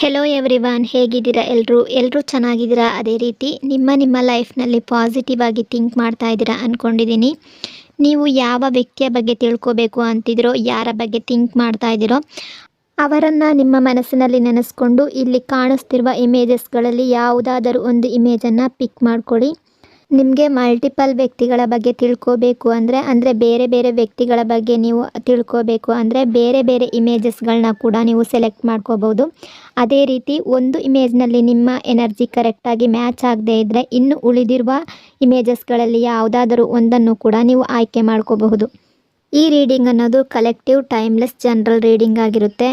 Hello everyone, ಹೇಗಿದ್ದೀರಾ? ಎಲ್ಲರೂ ಚೆನ್ನಾಗಿದ್ದೀರಾ? ಅದೇ ರೀತಿ ನಿಮ್ಮ ಲೈಫ್ನಲ್ಲಿ ಪಾಸಿಟಿವ್ ಆಗಿ ಥಿಂಕ್ ಮಾಡ್ತಾ ಇದ್ದೀರಾ ಅಂದ್ಕೊಂಡಿದ್ದೀನಿ. ನೀವು ಯಾವ ವ್ಯಕ್ತಿಯ ಬಗ್ಗೆ ತಿಳ್ಕೋಬೇಕು ಅಂತಿದ್ದೀರೋ, ಯಾರ ಬಗ್ಗೆ ಥಿಂಕ್ ಮಾಡ್ತಾ ಇದ್ದೀರೋ ಅವರನ್ನು ನಿಮ್ಮ ಮನಸ್ಸಿನಲ್ಲಿ ನೆನೆಸ್ಕೊಂಡು ಇಲ್ಲಿ ಕಾಣಿಸ್ತಿರುವ ಇಮೇಜಸ್ಗಳಲ್ಲಿ ಯಾವುದಾದರೂ ಒಂದು ಇಮೇಜನ್ನು ಪಿಕ್ ಮಾಡ್ಕೊಳ್ಳಿ. ನಿಮಗೆ ಮಲ್ಟಿಪಲ್ ವ್ಯಕ್ತಿಗಳ ಬಗ್ಗೆ ತಿಳ್ಕೋಬೇಕು ಅಂದರೆ ಬೇರೆ ಬೇರೆ ವ್ಯಕ್ತಿಗಳ ಬಗ್ಗೆ ನೀವು ತಿಳ್ಕೋಬೇಕು ಅಂದರೆ ಬೇರೆ ಬೇರೆ ಇಮೇಜಸ್ಗಳನ್ನ ಕೂಡ ನೀವು ಸೆಲೆಕ್ಟ್ ಮಾಡ್ಕೋಬೋದು. ಅದೇ ರೀತಿ ಒಂದು ಇಮೇಜ್ನಲ್ಲಿ ನಿಮ್ಮ ಎನರ್ಜಿ ಕರೆಕ್ಟಾಗಿ ಮ್ಯಾಚ್ ಆಗದೇ ಇದ್ದರೆ ಇನ್ನು ಉಳಿದಿರುವ ಇಮೇಜಸ್ಗಳಲ್ಲಿ ಯಾವುದಾದರೂ ಒಂದನ್ನು ಕೂಡ ನೀವು ಆಯ್ಕೆ ಮಾಡ್ಕೋಬಹುದು. ಈ ರೀಡಿಂಗ್ ಅನ್ನೋದು ಕಲೆಕ್ಟಿವ್ ಟೈಮ್ಲೆಸ್ ಜನರಲ್ ರೀಡಿಂಗ್ ಆಗಿರುತ್ತೆ.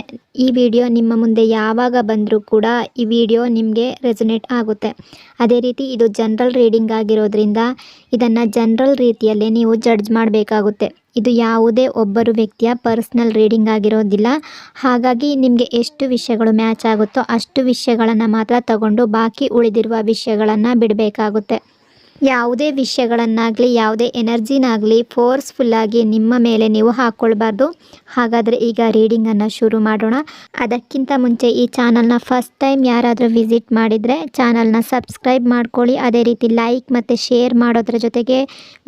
ಈ ವಿಡಿಯೋ ನಿಮ್ಮ ಮುಂದೆ ಯಾವಾಗ ಬಂದರೂ ಕೂಡ ಈ ವಿಡಿಯೋ ನಿಮಗೆ ರೆಸೊನೇಟ್ ಆಗುತ್ತೆ. ಅದೇ ರೀತಿ ಇದು ಜನರಲ್ ರೀಡಿಂಗ್ ಆಗಿರೋದ್ರಿಂದ ಇದನ್ನು ಜನರಲ್ ರೀತಿಯಲ್ಲೇ ನೀವು ಜಡ್ಜ್ ಮಾಡಬೇಕಾಗುತ್ತೆ. ಇದು ಯಾವುದೇ ಒಬ್ಬರು ವ್ಯಕ್ತಿಯ ಪರ್ಸ್ನಲ್ ರೀಡಿಂಗ್ ಆಗಿರೋದಿಲ್ಲ. ಹಾಗಾಗಿ ನಿಮಗೆ ಎಷ್ಟು ವಿಷಯಗಳು ಮ್ಯಾಚ್ ಆಗುತ್ತೋ ಅಷ್ಟು ವಿಷಯಗಳನ್ನು ಮಾತ್ರ ತಗೊಂಡು ಬಾಕಿ ಉಳಿದಿರುವ ವಿಷಯಗಳನ್ನು ಬಿಡಬೇಕಾಗುತ್ತೆ. ಯಾವುದೇ ವಿಷಯಗಳನ್ನಾಗಲಿ ಯಾವುದೇ ಎನರ್ಜಿನಾಗಲಿ ಫೋರ್ಸ್ಫುಲ್ಲಾಗಿ ನಿಮ್ಮ ಮೇಲೆ ನೀವು ಹಾಕ್ಕೊಳ್ಬಾರ್ದು. ಹಾಗಾದರೆ ಈಗ ರೀಡಿಂಗನ್ನು ಶುರು ಮಾಡೋಣ. ಅದಕ್ಕಿಂತ ಮುಂಚೆ ಈ ಚಾನಲ್ನ ಫಸ್ಟ್ ಟೈಮ್ ಯಾರಾದರೂ ವಿಸಿಟ್ ಮಾಡಿದರೆ ಚಾನಲ್ನ ಸಬ್ಸ್ಕ್ರೈಬ್ ಮಾಡ್ಕೊಳ್ಳಿ. ಅದೇ ರೀತಿ ಲೈಕ್ ಮತ್ತು ಶೇರ್ ಮಾಡೋದ್ರ ಜೊತೆಗೆ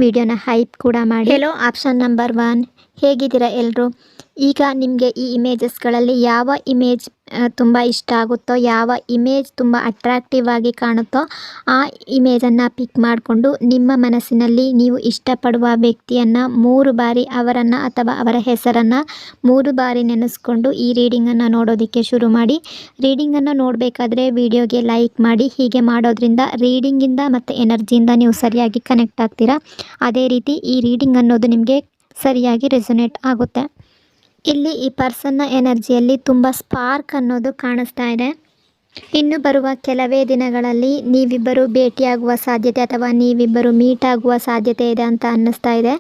ವಿಡಿಯೋನ ಹೈಪ್ ಕೂಡ ಮಾಡಿ. ಹೆಲೋ ಆಪ್ಷನ್ ನಂಬರ್ 1, ಹೇಗಿದ್ದೀರಾ ಎಲ್ಲರೂ? ಈಗ ನಿಮಗೆ ಈ ಇಮೇಜಸ್ಗಳಲ್ಲಿ ಯಾವ ಇಮೇಜ್ ತುಂಬ ಇಷ್ಟ ಆಗುತ್ತೋ, ಯಾವ ಇಮೇಜ್ ತುಂಬ ಅಟ್ರಾಕ್ಟಿವ್ ಆಗಿ ಕಾಣುತ್ತೋ ಆ ಇಮೇಜನ್ನು ಪಿಕ್ ಮಾಡಿಕೊಂಡು ನಿಮ್ಮ ಮನಸ್ಸಿನಲ್ಲಿ ನೀವು ಇಷ್ಟಪಡುವ ವ್ಯಕ್ತಿಯನ್ನು 3 ಬಾರಿ ಅವರನ್ನು ಅಥವಾ ಅವರ ಹೆಸರನ್ನು 3 ಬಾರಿ ನೆನೆಸ್ಕೊಂಡು ಈ ರೀಡಿಂಗನ್ನು ನೋಡೋದಕ್ಕೆ ಶುರು ಮಾಡಿ. ರೀಡಿಂಗನ್ನು ನೋಡಬೇಕಾದ್ರೆ ವಿಡಿಯೋಗೆ ಲೈಕ್ ಮಾಡಿ. ಹೀಗೆ ಮಾಡೋದ್ರಿಂದ ರೀಡಿಂಗಿಂದ ಮತ್ತು ಎನರ್ಜಿಯಿಂದ ನೀವು ಸರಿಯಾಗಿ ಕನೆಕ್ಟ್ ಆಗ್ತೀರಾ. ಅದೇ ರೀತಿ ಈ ರೀಡಿಂಗ್ ಅನ್ನೋದು ನಿಮಗೆ ಸರಿಯಾಗಿ ರೆಸೊನೇಟ್ ಆಗುತ್ತೆ. ಇಲ್ಲಿ ಈ ಪರ್ಸನ್ನ ಎನರ್ಜಿಯಲ್ಲಿ ತುಂಬ ಸ್ಪಾರ್ಕ್ ಅನ್ನೋದು ಕಾಣಿಸ್ತಾ ಇದೆ. ಇನ್ನು ಬರುವ ಕೆಲವೇ ದಿನಗಳಲ್ಲಿ ನೀವಿಬ್ಬರು ಭೇಟಿಯಾಗುವ ಸಾಧ್ಯತೆ ಅಥವಾ ನೀವಿಬ್ಬರು ಮೀಟ್ ಆಗುವ ಸಾಧ್ಯತೆ ಇದೆ ಅಂತ ಅನ್ನಿಸ್ತಾ ಇದೆ.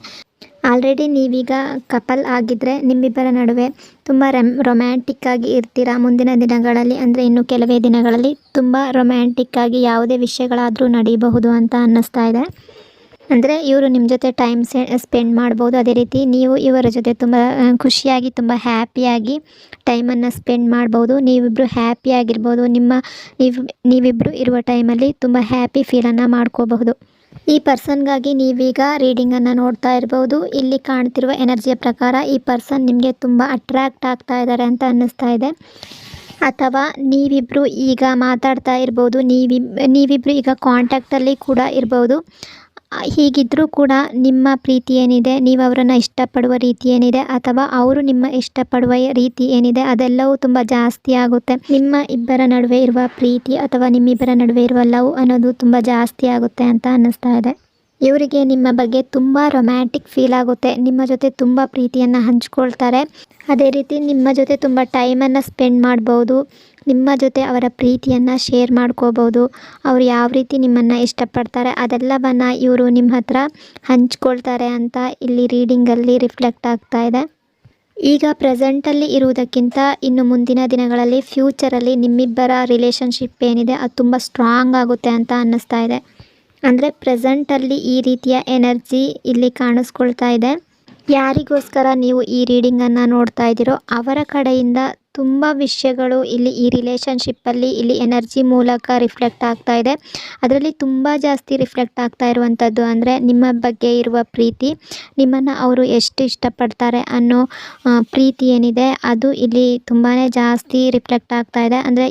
ಆಲ್ರೆಡಿ ನೀವೀಗ ಕಪಲ್ ಆಗಿದ್ದರೆ ನಿಮ್ಮಿಬ್ಬರ ನಡುವೆ ತುಂಬ ರೊಮ್ಯಾಂಟಿಕ್ ಆಗಿ ಇರ್ತೀರಾ. ಮುಂದಿನ ದಿನಗಳಲ್ಲಿ ಅಂದರೆ ಇನ್ನು ಕೆಲವೇ ದಿನಗಳಲ್ಲಿ ತುಂಬ ರೊಮ್ಯಾಂಟಿಕ್ ಆಗಿ ಯಾವುದೇ ವಿಷಯಗಳಾದರೂ ನಡೀಬಹುದು ಅಂತ ಅನ್ನಿಸ್ತಾ ಇದೆ. ಅಂದರೆ ಇವರು ನಿಮ್ಮ ಜೊತೆ ಟೈಮ್ ಸ್ಪೆಂಡ್ ಮಾಡ್ಬೋದು. ಅದೇ ರೀತಿ ನೀವು ಇವರ ಜೊತೆ ತುಂಬ ಖುಷಿಯಾಗಿ ತುಂಬ ಹ್ಯಾಪಿಯಾಗಿ ಟೈಮನ್ನು ಸ್ಪೆಂಡ್ ಮಾಡ್ಬೋದು. ನೀವಿಬ್ಬರು ಹ್ಯಾಪಿಯಾಗಿರ್ಬೋದು. ನೀವಿಬ್ಬರು ಇರುವ ಟೈಮಲ್ಲಿ ತುಂಬ ಹ್ಯಾಪಿ ಫೀಲನ್ನು ಮಾಡ್ಕೋಬಹುದು. ಈ ಪರ್ಸನ್ಗಾಗಿ ನೀವೀಗ ರೀಡಿಂಗನ್ನು ನೋಡ್ತಾ ಇರ್ಬೋದು. ಇಲ್ಲಿ ಕಾಣ್ತಿರುವ ಎನರ್ಜಿಯ ಪ್ರಕಾರ ಈ ಪರ್ಸನ್ ನಿಮಗೆ ತುಂಬ ಅಟ್ರ್ಯಾಕ್ಟ್ ಆಗ್ತಾ ಇದ್ದಾರೆ ಅಂತ ಅನ್ನಿಸ್ತಾ ಇದೆ. ಅಥವಾ ನೀವಿಬ್ಬರು ಈಗ ಮಾತಾಡ್ತಾ ಇರ್ಬೋದು, ನೀವಿಬ್ಬರು ಈಗ ಕಾಂಟ್ಯಾಕ್ಟಲ್ಲಿ ಕೂಡ ಇರ್ಬೋದು. ಹೀಗಿದ್ದರೂ ಕೂಡ ನಿಮ್ಮ ಪ್ರೀತಿ ಏನಿದೆ, ನೀವು ಅವರನ್ನು ಇಷ್ಟಪಡುವ ರೀತಿ ಏನಿದೆ ಅಥವಾ ಅವರು ನಿಮ್ಮ ಇಷ್ಟಪಡುವ ರೀತಿ ಏನಿದೆ ಅದೆಲ್ಲವೂ ತುಂಬ ಜಾಸ್ತಿ ಆಗುತ್ತೆ. ನಿಮ್ಮ ಇಬ್ಬರ ನಡುವೆ ಇರುವ ಪ್ರೀತಿ ಅಥವಾ ನಿಮ್ಮಿಬ್ಬರ ನಡುವೆ ಇರುವ ಲವ್ ಅನ್ನೋದು ತುಂಬ ಜಾಸ್ತಿ ಆಗುತ್ತೆ ಅಂತ ಅನ್ನಿಸ್ತಾ ಇದೆ. ಇವರಿಗೆ ನಿಮ್ಮ ಬಗ್ಗೆ ತುಂಬ ರೊಮ್ಯಾಂಟಿಕ್ ಫೀಲ್ ಆಗುತ್ತೆ. ನಿಮ್ಮ ಜೊತೆ ತುಂಬ ಪ್ರೀತಿಯನ್ನು ಹಂಚ್ಕೊಳ್ತಾರೆ. ಅದೇ ರೀತಿ ನಿಮ್ಮ ಜೊತೆ ತುಂಬ ಟೈಮನ್ನು ಸ್ಪೆಂಡ್ ಮಾಡ್ಬೋದು. ನಿಮ್ಮ ಜೊತೆ ಅವರ ಪ್ರೀತಿಯನ್ನು ಶೇರ್ ಮಾಡ್ಕೋಬೋದು. ಅವ್ರು ಯಾವ ರೀತಿ ನಿಮ್ಮನ್ನು ಇಷ್ಟಪಡ್ತಾರೆ ಅದೆಲ್ಲವನ್ನು ಇವರು ನಿಮ್ಮ ಹತ್ರ ಹಂಚ್ಕೊಳ್ತಾರೆ ಅಂತ ಇಲ್ಲಿ ರೀಡಿಂಗಲ್ಲಿ ರಿಫ್ಲೆಕ್ಟ್ ಆಗ್ತಾ ಇದೆ. ಈಗ ಪ್ರೆಸೆಂಟಲ್ಲಿ ಇರುವುದಕ್ಕಿಂತ ಇನ್ನು ಮುಂದಿನ ದಿನಗಳಲ್ಲಿ ಫ್ಯೂಚರಲ್ಲಿ ನಿಮ್ಮಿಬ್ಬರ ರಿಲೇಷನ್ಶಿಪ್ ಏನಿದೆ ಅದು ತುಂಬ ಸ್ಟ್ರಾಂಗ್ ಆಗುತ್ತೆ ಅಂತ ಅನ್ನಿಸ್ತಾ ಇದೆ. ಅಂದರೆ ಪ್ರೆಸೆಂಟಲ್ಲಿ ಈ ರೀತಿಯ ಎನರ್ಜಿ ಇಲ್ಲಿ ಕಾಣಿಸ್ಕೊಳ್ತಾ ಇದೆ. ಯಾರಿಗೋಸ್ಕರ ನೀವು ಈ ರೀಡಿಂಗನ್ನು ನೋಡ್ತಾ ಇದ್ದೀರೋ ಅವರ ಕಡೆಯಿಂದ ತುಂಬ ವಿಷಯಗಳು ಇಲ್ಲಿ ಈ ರಿಲೇಷನ್ಶಿಪ್ಪಲ್ಲಿ ಇಲ್ಲಿ ಎನರ್ಜಿ ಮೂಲಕ ರಿಫ್ಲೆಕ್ಟ್ ಆಗ್ತಾ ಇದೆ. ಅದರಲ್ಲಿ ತುಂಬ ಜಾಸ್ತಿ ರಿಫ್ಲೆಕ್ಟ್ ಆಗ್ತಾ ಇರುವಂಥದ್ದು ಅಂದರೆ ನಿಮ್ಮ ಬಗ್ಗೆ ಇರುವ ಪ್ರೀತಿ, ನಿಮ್ಮನ್ನು ಅವರು ಎಷ್ಟು ಇಷ್ಟಪಡ್ತಾರೆ ಅನ್ನೋ ಪ್ರೀತಿ ಏನಿದೆ ಅದು ಇಲ್ಲಿ ತುಂಬಾ ಜಾಸ್ತಿ ರಿಫ್ಲೆಕ್ಟ್ ಆಗ್ತಾ ಇದೆ. ಅಂದರೆ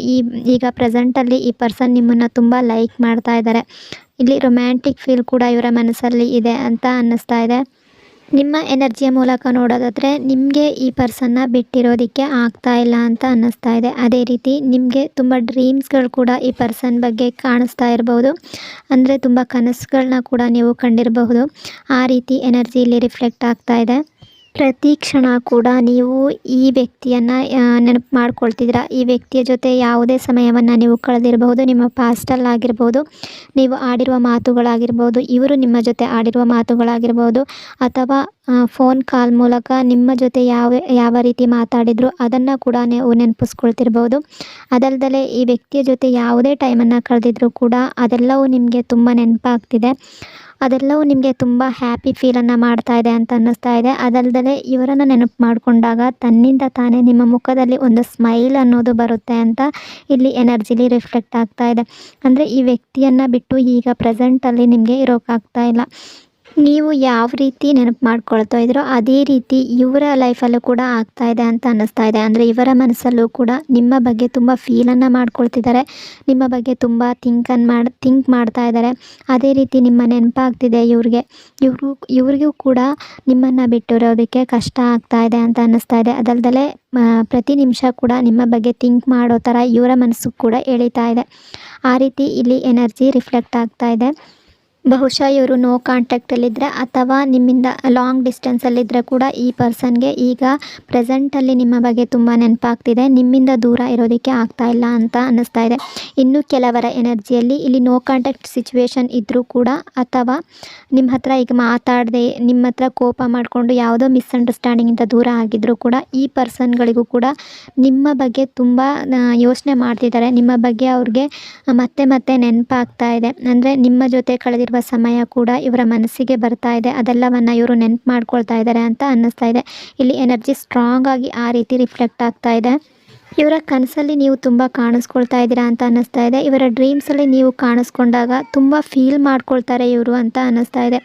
ಈಗ ಪ್ರೆಸೆಂಟಲ್ಲಿ ಈ ಪರ್ಸನ್ ನಿಮ್ಮನ್ನು ತುಂಬ ಲೈಕ್ ಮಾಡ್ತಾ ಇದ್ದಾರೆ. ಇಲ್ಲಿ ರೊಮ್ಯಾಂಟಿಕ್ ಫೀಲ್ ಕೂಡ ಇವರ ಮನಸ್ಸಲ್ಲಿ ಇದೆ ಅಂತ ಅನ್ನಿಸ್ತಾ ಇದೆ. ನಿಮ್ಮ ಎನರ್ಜಿಯ ಮೂಲಕ ನೋಡೋದಾದರೆ ನಿಮಗೆ ಈ ಪರ್ಸನ್ನ ಬಿಟ್ಟಿರೋದಕ್ಕೆ ಆಗ್ತಾ ಇಲ್ಲ ಅಂತ ಅನ್ನಿಸ್ತಾ ಇದೆ. ಅದೇ ರೀತಿ ನಿಮಗೆ ತುಂಬ ಡ್ರೀಮ್ಸ್ಗಳು ಕೂಡ ಈ ಪರ್ಸನ್ ಬಗ್ಗೆ ಕಾಣಿಸ್ತಾ ಇರ್ಬೋದು. ಅಂದರೆ ತುಂಬ ಕನಸುಗಳನ್ನ ಕೂಡ ನೀವು ಕಂಡಿರಬಹುದು. ಆ ರೀತಿ ಎನರ್ಜಿ ಇಲ್ಲಿ ರಿಫ್ಲೆಕ್ಟ್ ಆಗ್ತಾ ಇದೆ. ಪ್ರತಿ ಕ್ಷಣ ಕೂಡ ನೀವು ಈ ವ್ಯಕ್ತಿಯನ್ನು ನೆನಪು ಮಾಡ್ಕೊಳ್ತಿದ್ದೀರಾ. ಈ ವ್ಯಕ್ತಿಯ ಜೊತೆ ಯಾವುದೇ ಸಮಯವನ್ನು ನೀವು ಕಳೆದಿರಬಹುದು. ನಿಮ್ಮ ಪಾಸ್ಟಲ್ಲಾಗಿರ್ಬೋದು, ನೀವು ಆಡಿರುವ ಮಾತುಗಳಾಗಿರ್ಬೋದು, ಇವರು ನಿಮ್ಮ ಜೊತೆ ಆಡಿರುವ ಮಾತುಗಳಾಗಿರ್ಬೋದು ಅಥವಾ ಫೋನ್ ಕಾಲ್ ಮೂಲಕ ನಿಮ್ಮ ಜೊತೆ ಯಾವ ರೀತಿ ಮಾತಾಡಿದ್ರು ಅದನ್ನು ಕೂಡ ನೀವು ನೆನಪಿಸ್ಕೊಳ್ತಿರ್ಬೋದು. ಅದಲ್ಲದೆ ಈ ವ್ಯಕ್ತಿಯ ಜೊತೆ ಯಾವುದೇ ಟೈಮನ್ನು ಕಳೆದಿದ್ರೂ ಕೂಡ ಅದೆಲ್ಲವೂ ನಿಮಗೆ ತುಂಬ ನೆನಪಾಗ್ತಿದೆ. ಅದೆಲ್ಲವೂ ನಿಮಗೆ ತುಂಬ ಹ್ಯಾಪಿ ಫೀಲನ್ನು ಮಾಡ್ತಾ ಇದೆ ಅಂತ ಅನ್ನಿಸ್ತಾ ಇದೆ. ಅದಲ್ಲದೆ ಇವರನ್ನು ನೆನಪು ಮಾಡಿಕೊಂಡಾಗ ತನ್ನಿಂದ ತಾನೇ ನಿಮ್ಮ ಮುಖದಲ್ಲಿ ಒಂದು ಸ್ಮೈಲ್ ಅನ್ನೋದು ಬರುತ್ತೆ ಅಂತ ಇಲ್ಲಿ ಎನರ್ಜಿಲಿ ರಿಫ್ಲೆಕ್ಟ್ ಆಗ್ತಾ ಇದೆ. ಅಂದರೆ ಈ ವ್ಯಕ್ತಿಯನ್ನು ಬಿಟ್ಟು ಈಗ ಪ್ರೆಸೆಂಟಲ್ಲಿ ನಿಮಗೆ ಇರೋಕ್ಕಾಗ್ತಾ ಇಲ್ಲ. ನೀವು ಯಾವ ರೀತಿ ನೆನಪು ಮಾಡ್ಕೊಳ್ತಾ ಇದ್ರೋ ಅದೇ ರೀತಿ ಇವರ ಲೈಫಲ್ಲೂ ಕೂಡ ಆಗ್ತಾ ಇದೆ ಅಂತ ಅನ್ನಿಸ್ತಾ ಇದೆ. ಅಂದರೆ ಇವರ ಮನಸ್ಸಲ್ಲೂ ಕೂಡ ನಿಮ್ಮ ಬಗ್ಗೆ ತುಂಬ ಫೀಲನ್ನು ಮಾಡ್ಕೊಳ್ತಿದ್ದಾರೆ, ನಿಮ್ಮ ಬಗ್ಗೆ ತುಂಬ ಥಿಂಕ್ ಮಾಡ್ತಾ ಇದ್ದಾರೆ. ಅದೇ ರೀತಿ ನಿಮ್ಮ ನೆನಪಾಗ್ತಿದೆ ಇವ್ರಿಗೂ ಕೂಡ ನಿಮ್ಮನ್ನು ಬಿಟ್ಟಿರೋದಕ್ಕೆ ಕಷ್ಟ ಆಗ್ತಾ ಇದೆ ಅಂತ ಅನ್ನಿಸ್ತಾ ಇದೆ. ಅದಲ್ದಲೇ ಪ್ರತಿ ನಿಮಿಷ ಕೂಡ ನಿಮ್ಮ ಬಗ್ಗೆ ಥಿಂಕ್ ಮಾಡೋ ಥರ ಇವರ ಮನಸ್ಸು ಕೂಡ ಎಳೀತಾ ಇದೆ. ಆ ರೀತಿ ಇಲ್ಲಿ ಎನರ್ಜಿ ರಿಫ್ಲೆಕ್ಟ್ ಆಗ್ತಾ ಇದೆ. ಬಹುಶಃ ಇವರು ನೋ ಕಾಂಟ್ಯಾಕ್ಟಲ್ಲಿದ್ದರೆ ಅಥವಾ ನಿಮ್ಮಿಂದ ಲಾಂಗ್ ಡಿಸ್ಟೆನ್ಸಲ್ಲಿದ್ದರೆ ಕೂಡ ಈ ಪರ್ಸನ್ಗೆ ಈಗ ಪ್ರೆಸೆಂಟಲ್ಲಿ ನಿಮ್ಮ ಬಗ್ಗೆ ತುಂಬ ನೆನಪಾಗ್ತಿದೆ, ನಿಮ್ಮಿಂದ ದೂರ ಇರೋದಕ್ಕೆ ಆಗ್ತಾ ಇಲ್ಲ ಅಂತ ಅನ್ನಿಸ್ತಾ ಇದೆ. ಇನ್ನು ಕೆಲವರ ಎನರ್ಜಿಯಲ್ಲಿ ಇಲ್ಲಿ ನೋ ಕಾಂಟ್ಯಾಕ್ಟ್ ಸಿಚುವೇಶನ್ ಇದ್ದರೂ ಕೂಡ ಅಥವಾ ನಿಮ್ಮ ಹತ್ರ ಈಗ ಮಾತಾಡದೆ ನಿಮ್ಮ ಹತ್ರ ಕೋಪ ಮಾಡಿಕೊಂಡು ಯಾವುದೋ ಮಿಸ್ಅಂಡರ್ಸ್ಟ್ಯಾಂಡಿಂಗಿಂದ ದೂರ ಆಗಿದ್ದರೂ ಕೂಡ ಈ ಪರ್ಸನ್ಗಳಿಗೂ ಕೂಡ ನಿಮ್ಮ ಬಗ್ಗೆ ತುಂಬ ಯೋಚನೆ ಮಾಡ್ತಿದ್ದಾರೆ. ನಿಮ್ಮ ಬಗ್ಗೆ ಅವ್ರಿಗೆ ಮತ್ತೆ ಮತ್ತೆ ನೆನಪಾಗ್ತಾ ಇದೆ. ಅಂದರೆ ನಿಮ್ಮ ಜೊತೆ ಕಳೆದಿರುವ ಸಮಯ ಕೂಡ ಇವರ ಮನಸ್ಸಿಗೆ ಬರ್ತಾ ಇದೆ. ಅದೆಲ್ಲವನ್ನು ಇವರು ನೆನಪು ಮಾಡ್ಕೊಳ್ತಾ ಇದ್ದಾರೆ ಅಂತ ಅನ್ನಿಸ್ತಾ ಇದೆ. ಇಲ್ಲಿ ಎನರ್ಜಿ ಸ್ಟ್ರಾಂಗ್ ಆಗಿ ಆ ರೀತಿ ರಿಫ್ಲೆಕ್ಟ್ ಆಗ್ತಾ ಇದೆ. ಇವರ ಕನಸಲ್ಲಿ ನೀವು ತುಂಬ ಕಾಣಿಸ್ಕೊಳ್ತಾ ಇದ್ದೀರಾ ಅಂತ ಅನ್ನಿಸ್ತಾ ಇದೆ. ಇವರ ಡ್ರೀಮ್ಸಲ್ಲಿ ನೀವು ಕಾಣಿಸ್ಕೊಂಡಾಗ ತುಂಬ ಫೀಲ್ ಮಾಡ್ಕೊಳ್ತಾರೆ ಇವರು ಅಂತ ಅನ್ನಿಸ್ತಾ ಇದೆ.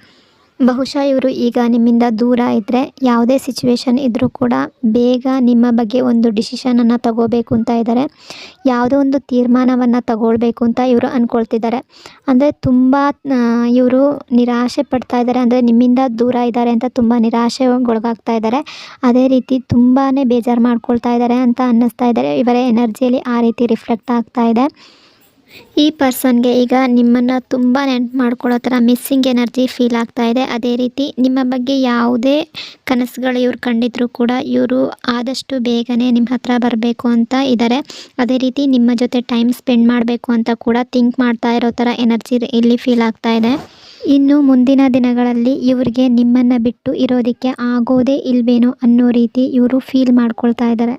ಬಹುಶಃ ಇವರು ಈಗ ನಿಮ್ಮಿಂದ ದೂರ ಇದ್ದರೆ ಯಾವುದೇ ಸಿಚುವೇಶನ್ ಇದ್ದರೂ ಕೂಡ ಬೇಗ ನಿಮ್ಮ ಬಗ್ಗೆ ಒಂದು ಡಿಸಿಷನನ್ನು ತಗೋಬೇಕು ಅಂತ ಇದ್ದಾರೆ. ಯಾವುದೋ ಒಂದು ತೀರ್ಮಾನವನ್ನು ತಗೊಳ್ಬೇಕು ಅಂತ ಇವರು ಅಂದ್ಕೊಳ್ತಿದ್ದಾರೆ. ಅಂದರೆ ತುಂಬ ಇವರು ನಿರಾಶೆ ಪಡ್ತಾ ಇದ್ದಾರೆ. ಅಂದರೆ ನಿಮ್ಮಿಂದ ದೂರ ಇದ್ದಾರೆ ಅಂತ ತುಂಬ ನಿರಾಶೆಗೊಳಗಾಗ್ತಾ ಇದ್ದಾರೆ. ಅದೇ ರೀತಿ ತುಂಬಾ ಬೇಜಾರು ಮಾಡ್ಕೊಳ್ತಾ ಇದ್ದಾರೆ ಅಂತ ಅನ್ನಿಸ್ತಾ ಇದ್ದಾರೆ. ಇವರ ಎನರ್ಜಿಯಲ್ಲಿ ಆ ರೀತಿ ರಿಫ್ಲೆಕ್ಟ್ ಆಗ್ತಾ ಇದೆ. ಈ ಪರ್ಸನ್ಗೆ ಈಗ ನಿಮ್ಮನ್ನು ತುಂಬ ನೆನಪು ಮಾಡ್ಕೊಳ್ಳೋ ಥರ ಮಿಸ್ಸಿಂಗ್ ಎನರ್ಜಿ ಫೀಲ್ ಆಗ್ತಾ ಇದೆ. ಅದೇ ರೀತಿ ನಿಮ್ಮ ಬಗ್ಗೆ ಯಾವುದೇ ಕನಸುಗಳು ಇವ್ರು ಕಂಡಿದ್ರೂ ಕೂಡ ಇವರು ಆದಷ್ಟು ಬೇಗನೆ ನಿಮ್ಮ ಹತ್ರ ಬರಬೇಕು ಅಂತ ಇದ್ದಾರೆ. ಅದೇ ರೀತಿ ನಿಮ್ಮ ಜೊತೆ ಟೈಮ್ ಸ್ಪೆಂಡ್ ಮಾಡಬೇಕು ಅಂತ ಕೂಡ ಥಿಂಕ್ ಮಾಡ್ತಾ ಇರೋ ಥರ ಎನರ್ಜಿ ಇಲ್ಲಿ ಫೀಲ್ ಆಗ್ತಾ ಇದೆ. ಇನ್ನು ಮುಂದಿನ ದಿನಗಳಲ್ಲಿ ಇವ್ರಿಗೆ ನಿಮ್ಮನ್ನು ಬಿಟ್ಟು ಇರೋದಕ್ಕೆ ಆಗೋದೇ ಇಲ್ವೇನೋ ಅನ್ನೋ ರೀತಿ ಇವರು ಫೀಲ್ ಮಾಡ್ಕೊಳ್ತಾ ಇದ್ದಾರೆ.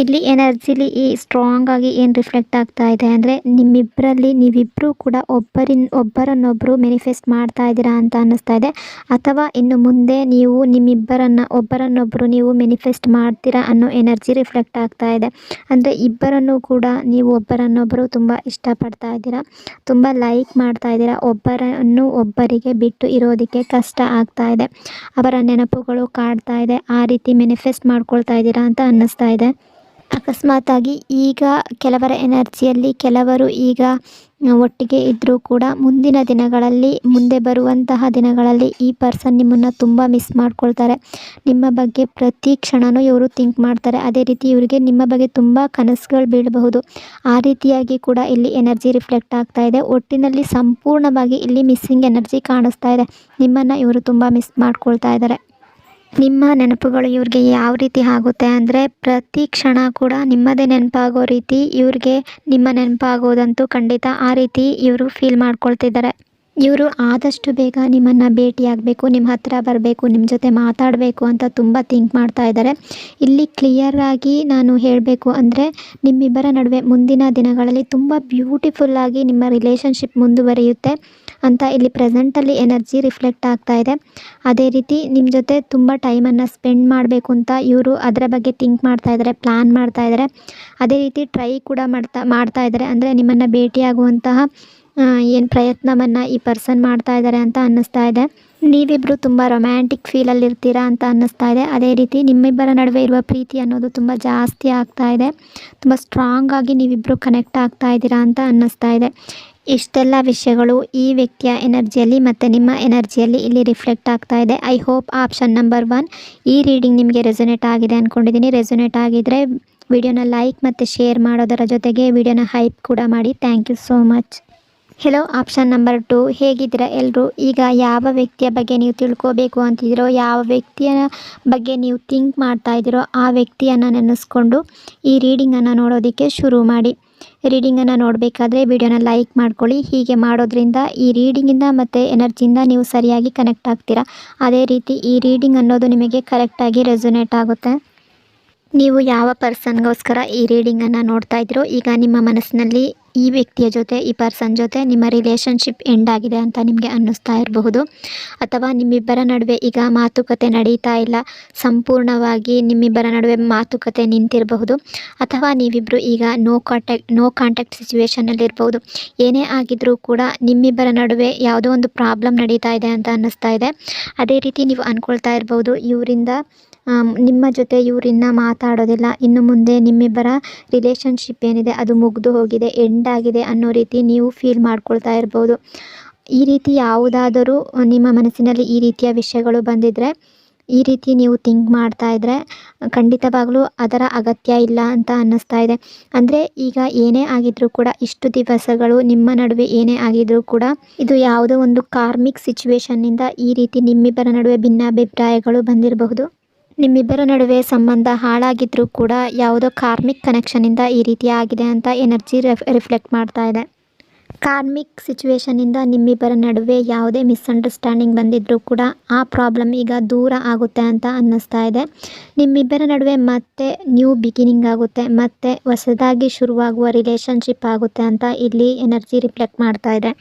ಇಲ್ಲಿ ಎನರ್ಜಿಲಿ ಈ ಸ್ಟ್ರಾಂಗ್ ಆಗಿ ಏನು ರಿಫ್ಲೆಕ್ಟ್ ಆಗ್ತಾ ಇದೆ ಅಂದರೆ ನೀವಿಬ್ಬರೂ ಕೂಡ ಒಬ್ಬರನ್ನೊಬ್ಬರು ಮ್ಯಾನಿಫೆಸ್ಟ್ ಮಾಡ್ತಾ ಇದ್ದೀರಾ ಅಂತ ಅನ್ನಿಸ್ತಾ ಇದೆ. ಅಥವಾ ಇನ್ನು ಮುಂದೆ ನೀವು ಒಬ್ಬರನ್ನೊಬ್ಬರು ನೀವು ಮ್ಯಾನಿಫೆಸ್ಟ್ ಮಾಡ್ತೀರಾ ಅನ್ನೋ ಎನರ್ಜಿ ರಿಫ್ಲೆಕ್ಟ್ ಆಗ್ತಾ ಇದೆ. ಅಂದರೆ ಇಬ್ಬರನ್ನೂ ಕೂಡ ನೀವು ಒಬ್ಬರನ್ನೊಬ್ಬರು ತುಂಬ ಇಷ್ಟಪಡ್ತಾ ಇದ್ದೀರಾ, ತುಂಬ ಲೈಕ್ ಮಾಡ್ತಾ ಇದ್ದೀರಾ. ಒಬ್ಬರಿಗೆ ಬಿಟ್ಟು ಇರೋದಕ್ಕೆ ಕಷ್ಟ ಆಗ್ತಾ ಇದೆ. ಅವರ ನೆನಪುಗಳು ಕಾಡ್ತಾ ಇದೆ. ಆ ರೀತಿ ಮ್ಯಾನಿಫೆಸ್ಟ್ ಮಾಡ್ಕೊಳ್ತಾ ಇದ್ದೀರಾ ಅಂತ ಅನ್ನಿಸ್ತಾ ಇದೆ. ಅಕಸ್ಮಾತಾಗಿ ಈಗ ಕೆಲವರ ಎನರ್ಜಿಯಲ್ಲಿ ಕೆಲವರು ಈಗ ಒಟ್ಟಿಗೆ ಇದ್ದರೂ ಕೂಡ ಮುಂದೆ ಬರುವಂತಹ ದಿನಗಳಲ್ಲಿ ಈ ಪರ್ಸನ್ ನಿಮ್ಮನ್ನು ತುಂಬ ಮಿಸ್ ಮಾಡ್ಕೊಳ್ತಾರೆ. ನಿಮ್ಮ ಬಗ್ಗೆ ಪ್ರತಿ ಕ್ಷಣವೂ ಇವರು ಥಿಂಕ್ ಮಾಡ್ತಾರೆ. ಅದೇ ರೀತಿ ಇವರಿಗೆ ನಿಮ್ಮ ಬಗ್ಗೆ ತುಂಬ ಕನಸುಗಳು ಬೀಳಬಹುದು. ಆ ರೀತಿಯಾಗಿ ಕೂಡ ಇಲ್ಲಿ ಎನರ್ಜಿ ರಿಫ್ಲೆಕ್ಟ್ ಆಗ್ತಾ ಇದೆ. ಒಟ್ಟಿನಲ್ಲಿ ಸಂಪೂರ್ಣವಾಗಿ ಇಲ್ಲಿ ಮಿಸ್ಸಿಂಗ್ ಎನರ್ಜಿ ಕಾಣಿಸ್ತಾ ಇದೆ. ನಿಮ್ಮನ್ನು ಇವರು ತುಂಬ ಮಿಸ್ ಮಾಡ್ಕೊಳ್ತಾ ಇದ್ದಾರೆ. ನಿಮ್ಮ ನೆನಪುಗಳು ಇವ್ರಿಗೆ ಯಾವ ರೀತಿ ಆಗುತ್ತೆ ಅಂದರೆ ಪ್ರತಿ ಕ್ಷಣ ಕೂಡ ನಿಮ್ಮದೇ ನೆನಪಾಗೋ ರೀತಿ ಇವ್ರಿಗೆ ನಿಮ್ಮ ನೆನಪಾಗೋದಂತೂ ಖಂಡಿತ. ಆ ರೀತಿ ಇವರು ಫೀಲ್ ಮಾಡ್ಕೊಳ್ತಿದ್ದಾರೆ. ಇವರು ಆದಷ್ಟು ಬೇಗ ನಿಮ್ಮನ್ನು ಭೇಟಿಯಾಗಬೇಕು, ನಿಮ್ಮ ಹತ್ರ ಬರಬೇಕು, ನಿಮ್ಮ ಜೊತೆ ಮಾತಾಡಬೇಕು ಅಂತ ತುಂಬ ಥಿಂಕ್ ಮಾಡ್ತಾ ಇದ್ದಾರೆ. ಇಲ್ಲಿ ಕ್ಲಿಯರಾಗಿ ನಾನು ಹೇಳಬೇಕು ಅಂದರೆ ನಿಮ್ಮಿಬ್ಬರ ನಡುವೆ ಮುಂದಿನ ದಿನಗಳಲ್ಲಿ ತುಂಬ ಬ್ಯೂಟಿಫುಲ್ಲಾಗಿ ನಿಮ್ಮ ರಿಲೇಷನ್ಶಿಪ್ ಮುಂದುವರಿಯುತ್ತೆ ಅಂತ ಇಲ್ಲಿ ಪ್ರೆಸೆಂಟಲ್ಲಿ ಎನರ್ಜಿ ರಿಫ್ಲೆಕ್ಟ್ ಆಗ್ತಾ ಇದೆ. ಅದೇ ರೀತಿ ನಿಮ್ಮ ಜೊತೆ ತುಂಬ ಟೈಮನ್ನು ಸ್ಪೆಂಡ್ ಮಾಡಬೇಕು ಅಂತ ಇವರು ಅದರ ಬಗ್ಗೆ ಥಿಂಕ್ ಮಾಡ್ತಾ ಇದ್ದಾರೆ, ಪ್ಲ್ಯಾನ್ ಮಾಡ್ತಾ ಇದ್ದಾರೆ. ಅದೇ ರೀತಿ ಟ್ರೈ ಕೂಡ ಮಾಡ್ತಾ ಇದ್ದಾರೆ. ಅಂದರೆ ನಿಮ್ಮನ್ನು ಭೇಟಿಯಾಗುವಂತಹ ಏನು ಪ್ರಯತ್ನವನ್ನು ಈ ಪರ್ಸನ್ ಮಾಡ್ತಾ ಇದ್ದಾರೆ ಅಂತ ಅನ್ನಿಸ್ತಾ ಇದೆ. ನೀವಿಬ್ಬರು ತುಂಬ ರೊಮ್ಯಾಂಟಿಕ್ ಫೀಲಲ್ಲಿರ್ತೀರಾ ಅಂತ ಅನ್ನಿಸ್ತಾ ಇದೆ. ಅದೇ ರೀತಿ ನಿಮ್ಮಿಬ್ಬರ ನಡುವೆ ಇರುವ ಪ್ರೀತಿ ಅನ್ನೋದು ತುಂಬ ಜಾಸ್ತಿ ಆಗ್ತಾ ಇದೆ. ತುಂಬ ಸ್ಟ್ರಾಂಗ್ ಆಗಿ ನೀವಿಬ್ಬರು ಕನೆಕ್ಟ್ ಆಗ್ತಾ ಇದ್ದೀರಾ ಅಂತ ಅನ್ನಿಸ್ತಾ ಇದೆ. ಇಷ್ಟೆಲ್ಲ ವಿಷಯಗಳು ಈ ವ್ಯಕ್ತಿಯ ಎನರ್ಜಿಯಲ್ಲಿ ಮತ್ತು ನಿಮ್ಮ ಎನರ್ಜಿಯಲ್ಲಿ ಇಲ್ಲಿ ರಿಫ್ಲೆಕ್ಟ್ ಆಗ್ತಾ ಇದೆ. ಐ ಹೋಪ್ ಆಪ್ಷನ್ ನಂಬರ್ 1 ಈ ರೀಡಿಂಗ್ ನಿಮಗೆ ರೆಸೊನೇಟ್ ಆಗಿದೆ ಅಂದ್ಕೊಂಡಿದ್ದೀನಿ. ರೆಸೊನೇಟ್ ಆಗಿದ್ದರೆ ವಿಡಿಯೋನ ಲೈಕ್ ಮತ್ತು ಶೇರ್ ಮಾಡೋದರ ಜೊತೆಗೆ ವಿಡಿಯೋನ ಹೈಪ್ ಕೂಡ ಮಾಡಿ. Thank you so much. Hello option number 2 ಹೇಗಿದ್ದೀರಾ ಎಲ್ಲರೂ? ಈಗ ಯಾವ ವ್ಯಕ್ತಿಯ ಬಗ್ಗೆ ನೀವು ತಿಳ್ಕೋಬೇಕು ಅಂತಿದ್ದೀರೋ, ಯಾವ ವ್ಯಕ್ತಿಯ ಬಗ್ಗೆ ನೀವು ಥಿಂಕ್ ಮಾಡ್ತಾ ಇದ್ದೀರೋ ಆ ವ್ಯಕ್ತಿಯನ್ನು ನೆನೆಸ್ಕೊಂಡು ಈ ರೀಡಿಂಗನ್ನು ನೋಡೋದಕ್ಕೆ ಶುರು ಮಾಡಿ. ರೀಡಿಂಗನ್ನು ನೋಡಬೇಕಾದ್ರೆ ವಿಡಿಯೋನ ಲೈಕ್ ಮಾಡ್ಕೊಳ್ಳಿ. ಹೀಗೆ ಮಾಡೋದ್ರಿಂದ ಈ ರೀಡಿಂಗಿಂದ ಮತ್ತು ಎನರ್ಜಿಯಿಂದ ನೀವು ಸರಿಯಾಗಿ ಕನೆಕ್ಟ್ ಆಗ್ತೀರಾ. ಅದೇ ರೀತಿ ಈ ರೀಡಿಂಗ್ ಅನ್ನೋದು ನಿಮಗೆ ಕರೆಕ್ಟಾಗಿ ರೆಸೊನೇಟ್ ಆಗುತ್ತೆ. ನೀವು ಯಾವ ಪರ್ಸನ್ಗೋಸ್ಕರ ಈ ರೀಡಿಂಗನ್ನು ನೋಡ್ತಾ ಇದ್ದೀರೋ, ಈಗ ನಿಮ್ಮ ಮನಸ್ಸಿನಲ್ಲಿ ಈ ವ್ಯಕ್ತಿಯ ಜೊತೆ, ಈ ಪರ್ಸನ್ ಜೊತೆ ನಿಮ್ಮ ರಿಲೇಷನ್ಶಿಪ್ ಎಂಡ್ ಆಗಿದೆ ಅಂತ ನಿಮಗೆ ಅನ್ನಿಸ್ತಾ ಇರಬಹುದು. ಅಥವಾ ನಿಮ್ಮಿಬ್ಬರ ನಡುವೆ ಈಗ ಮಾತುಕತೆ ನಡೀತಾ ಇಲ್ಲ, ಸಂಪೂರ್ಣವಾಗಿ ನಿಮ್ಮಿಬ್ಬರ ನಡುವೆ ಮಾತುಕತೆ ನಿಂತಿರಬಹುದು. ಅಥವಾ ನೀವಿಬ್ಬರು ಈಗ ನೋ ಕಾಂಟ್ಯಾಕ್ಟ್ ಸಿಚುವೇಷನಲ್ಲಿರ್ಬೋದು. ಏನೇ ಆಗಿದ್ರೂ ಕೂಡ ನಿಮ್ಮಿಬ್ಬರ ನಡುವೆ ಯಾವುದೋ ಒಂದು ಪ್ರಾಬ್ಲಮ್ ನಡೀತಾ ಇದೆ ಅಂತ ಅನ್ನಿಸ್ತಾ ಇದೆ. ಅದೇ ರೀತಿ ನೀವು ಅಂದ್ಕೊಳ್ತಾ ಇರ್ಬೋದು, ನಿಮ್ಮ ಜೊತೆ ಇವರಿನ್ನ ಮಾತಾಡೋದಿಲ್ಲ, ಇನ್ನು ಮುಂದೆ ನಿಮ್ಮಿಬ್ಬರ ರಿಲೇಷನ್ಶಿಪ್ ಏನಿದೆ ಅದು ಮುಗಿದು ಹೋಗಿದೆ, ಎಂಡ್ ಆಗಿದೆ ಅನ್ನೋ ರೀತಿ ನೀವು ಫೀಲ್ ಮಾಡ್ಕೊಳ್ತಾ ಇರ್ಬೋದು. ಈ ರೀತಿ ಯಾವುದಾದರೂ ನಿಮ್ಮ ಮನಸ್ಸಿನಲ್ಲಿ ಈ ರೀತಿಯ ವಿಷಯಗಳು ಬಂದಿದ್ದರೆ, ಈ ರೀತಿ ನೀವು ಥಿಂಕ್ ಮಾಡ್ತಾ ಇದ್ದರೆ ಖಂಡಿತವಾಗ್ಲೂ ಅದರ ಅಗತ್ಯ ಇಲ್ಲ ಅಂತ ಅನ್ನಿಸ್ತಾ ಇದೆ. ಅಂದರೆ ಈಗ ಏನೇ ಆಗಿದ್ರೂ ಕೂಡ, ಇಷ್ಟು ದಿವಸಗಳು ನಿಮ್ಮ ನಡುವೆ ಏನೇ ಆಗಿದ್ರೂ ಕೂಡ, ಇದು ಯಾವುದೋ ಒಂದು ಕಾರ್ಮಿಕ್ ಸಿಚುವೇಶನ್ನಿಂದ ಈ ರೀತಿ ನಿಮ್ಮಿಬ್ಬರ ನಡುವೆ ಭಿನ್ನಾಭಿಪ್ರಾಯಗಳು ಬಂದಿರಬಹುದು. ನಿಮ್ಮಿಬ್ಬರ ನಡುವೆ ಸಂಬಂಧ ಹಾಳಾಗಿದ್ರೂ ಕೂಡ ಯಾವುದೋ ಕಾರ್ಮಿಕ್ ಕನೆಕ್ಷನಿಂದ ಈ ರೀತಿ ಆಗಿದೆ ಅಂತ ಎನರ್ಜಿ ರಿಫ್ಲೆಕ್ಟ್ ಮಾಡ್ತಾ ಇದೆ. ಕಾರ್ಮಿಕ್ ಸಿಚುವೇಶನ್ನಿಂದ ನಿಮ್ಮಿಬ್ಬರ ನಡುವೆ ಯಾವುದೇ ಮಿಸ್ಅಂಡರ್ಸ್ಟ್ಯಾಂಡಿಂಗ್ ಬಂದಿದ್ರೂ ಕೂಡ ಆ ಪ್ರಾಬ್ಲಮ್ ಈಗ ದೂರ ಆಗುತ್ತೆ ಅಂತ ಅನ್ನಿಸ್ತಾ ಇದೆ. ನಿಮ್ಮಿಬ್ಬರ ನಡುವೆ ಮತ್ತೆ ನ್ಯೂ ಬಿಗಿನಿಂಗ್ ಆಗುತ್ತೆ, ಮತ್ತೆ ಹೊಸದಾಗಿ ಶುರುವಾಗುವ ರಿಲೇಷನ್ಶಿಪ್ ಆಗುತ್ತೆ ಅಂತ ಇಲ್ಲಿ ಎನರ್ಜಿ ರಿಫ್ಲೆಕ್ಟ್ ಮಾಡ್ತಾ ಇದೆ.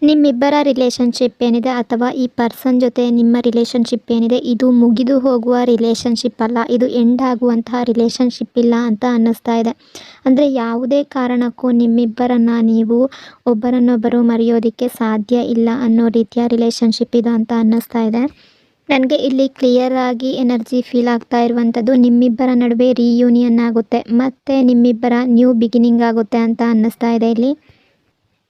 ನಿಮ್ಮಿಬ್ಬರ ರಿಲೇಷನ್ಶಿಪ್ ಏನಿದೆ, ಅಥವಾ ಈ ಪರ್ಸನ್ ಜೊತೆ ನಿಮ್ಮ ರಿಲೇಷನ್ಶಿಪ್ ಏನಿದೆ, ಇದು ಮುಗಿದು ಹೋಗುವ ರಿಲೇಷನ್ಶಿಪ್ ಅಲ್ಲ, ಇದು ಎಂಡ್ ಆಗುವಂತಹ ರಿಲೇಷನ್ಶಿಪ್ ಇಲ್ಲ ಅಂತ ಅನ್ನಿಸ್ತಾ ಇದೆ. ಅಂದರೆ ಯಾವುದೇ ಕಾರಣಕ್ಕೂ ನಿಮ್ಮಿಬ್ಬರನ್ನು ನೀವು ಒಬ್ಬರನ್ನೊಬ್ಬರು ಮರೆಯೋದಕ್ಕೆ ಸಾಧ್ಯ ಇಲ್ಲ ಅನ್ನೋ ರೀತಿಯ ರಿಲೇಷನ್ಶಿಪ್ ಇದು ಅಂತ ಅನ್ನಿಸ್ತಾ ಇದೆ. ನನಗೆ ಇಲ್ಲಿ ಕ್ಲಿಯರ್ ಆಗಿ ಎನರ್ಜಿ ಫೀಲ್ ಆಗ್ತಾ ಇರುವಂಥದ್ದು, ನಿಮ್ಮಿಬ್ಬರ ನಡುವೆ ರೀಯೂನಿಯನ್ ಆಗುತ್ತೆ, ಮತ್ತು ನಿಮ್ಮಿಬ್ಬರ ನ್ಯೂ ಬಿಗಿನಿಂಗ್ ಆಗುತ್ತೆ ಅಂತ ಅನ್ನಿಸ್ತಾ ಇದೆ ಇಲ್ಲಿ.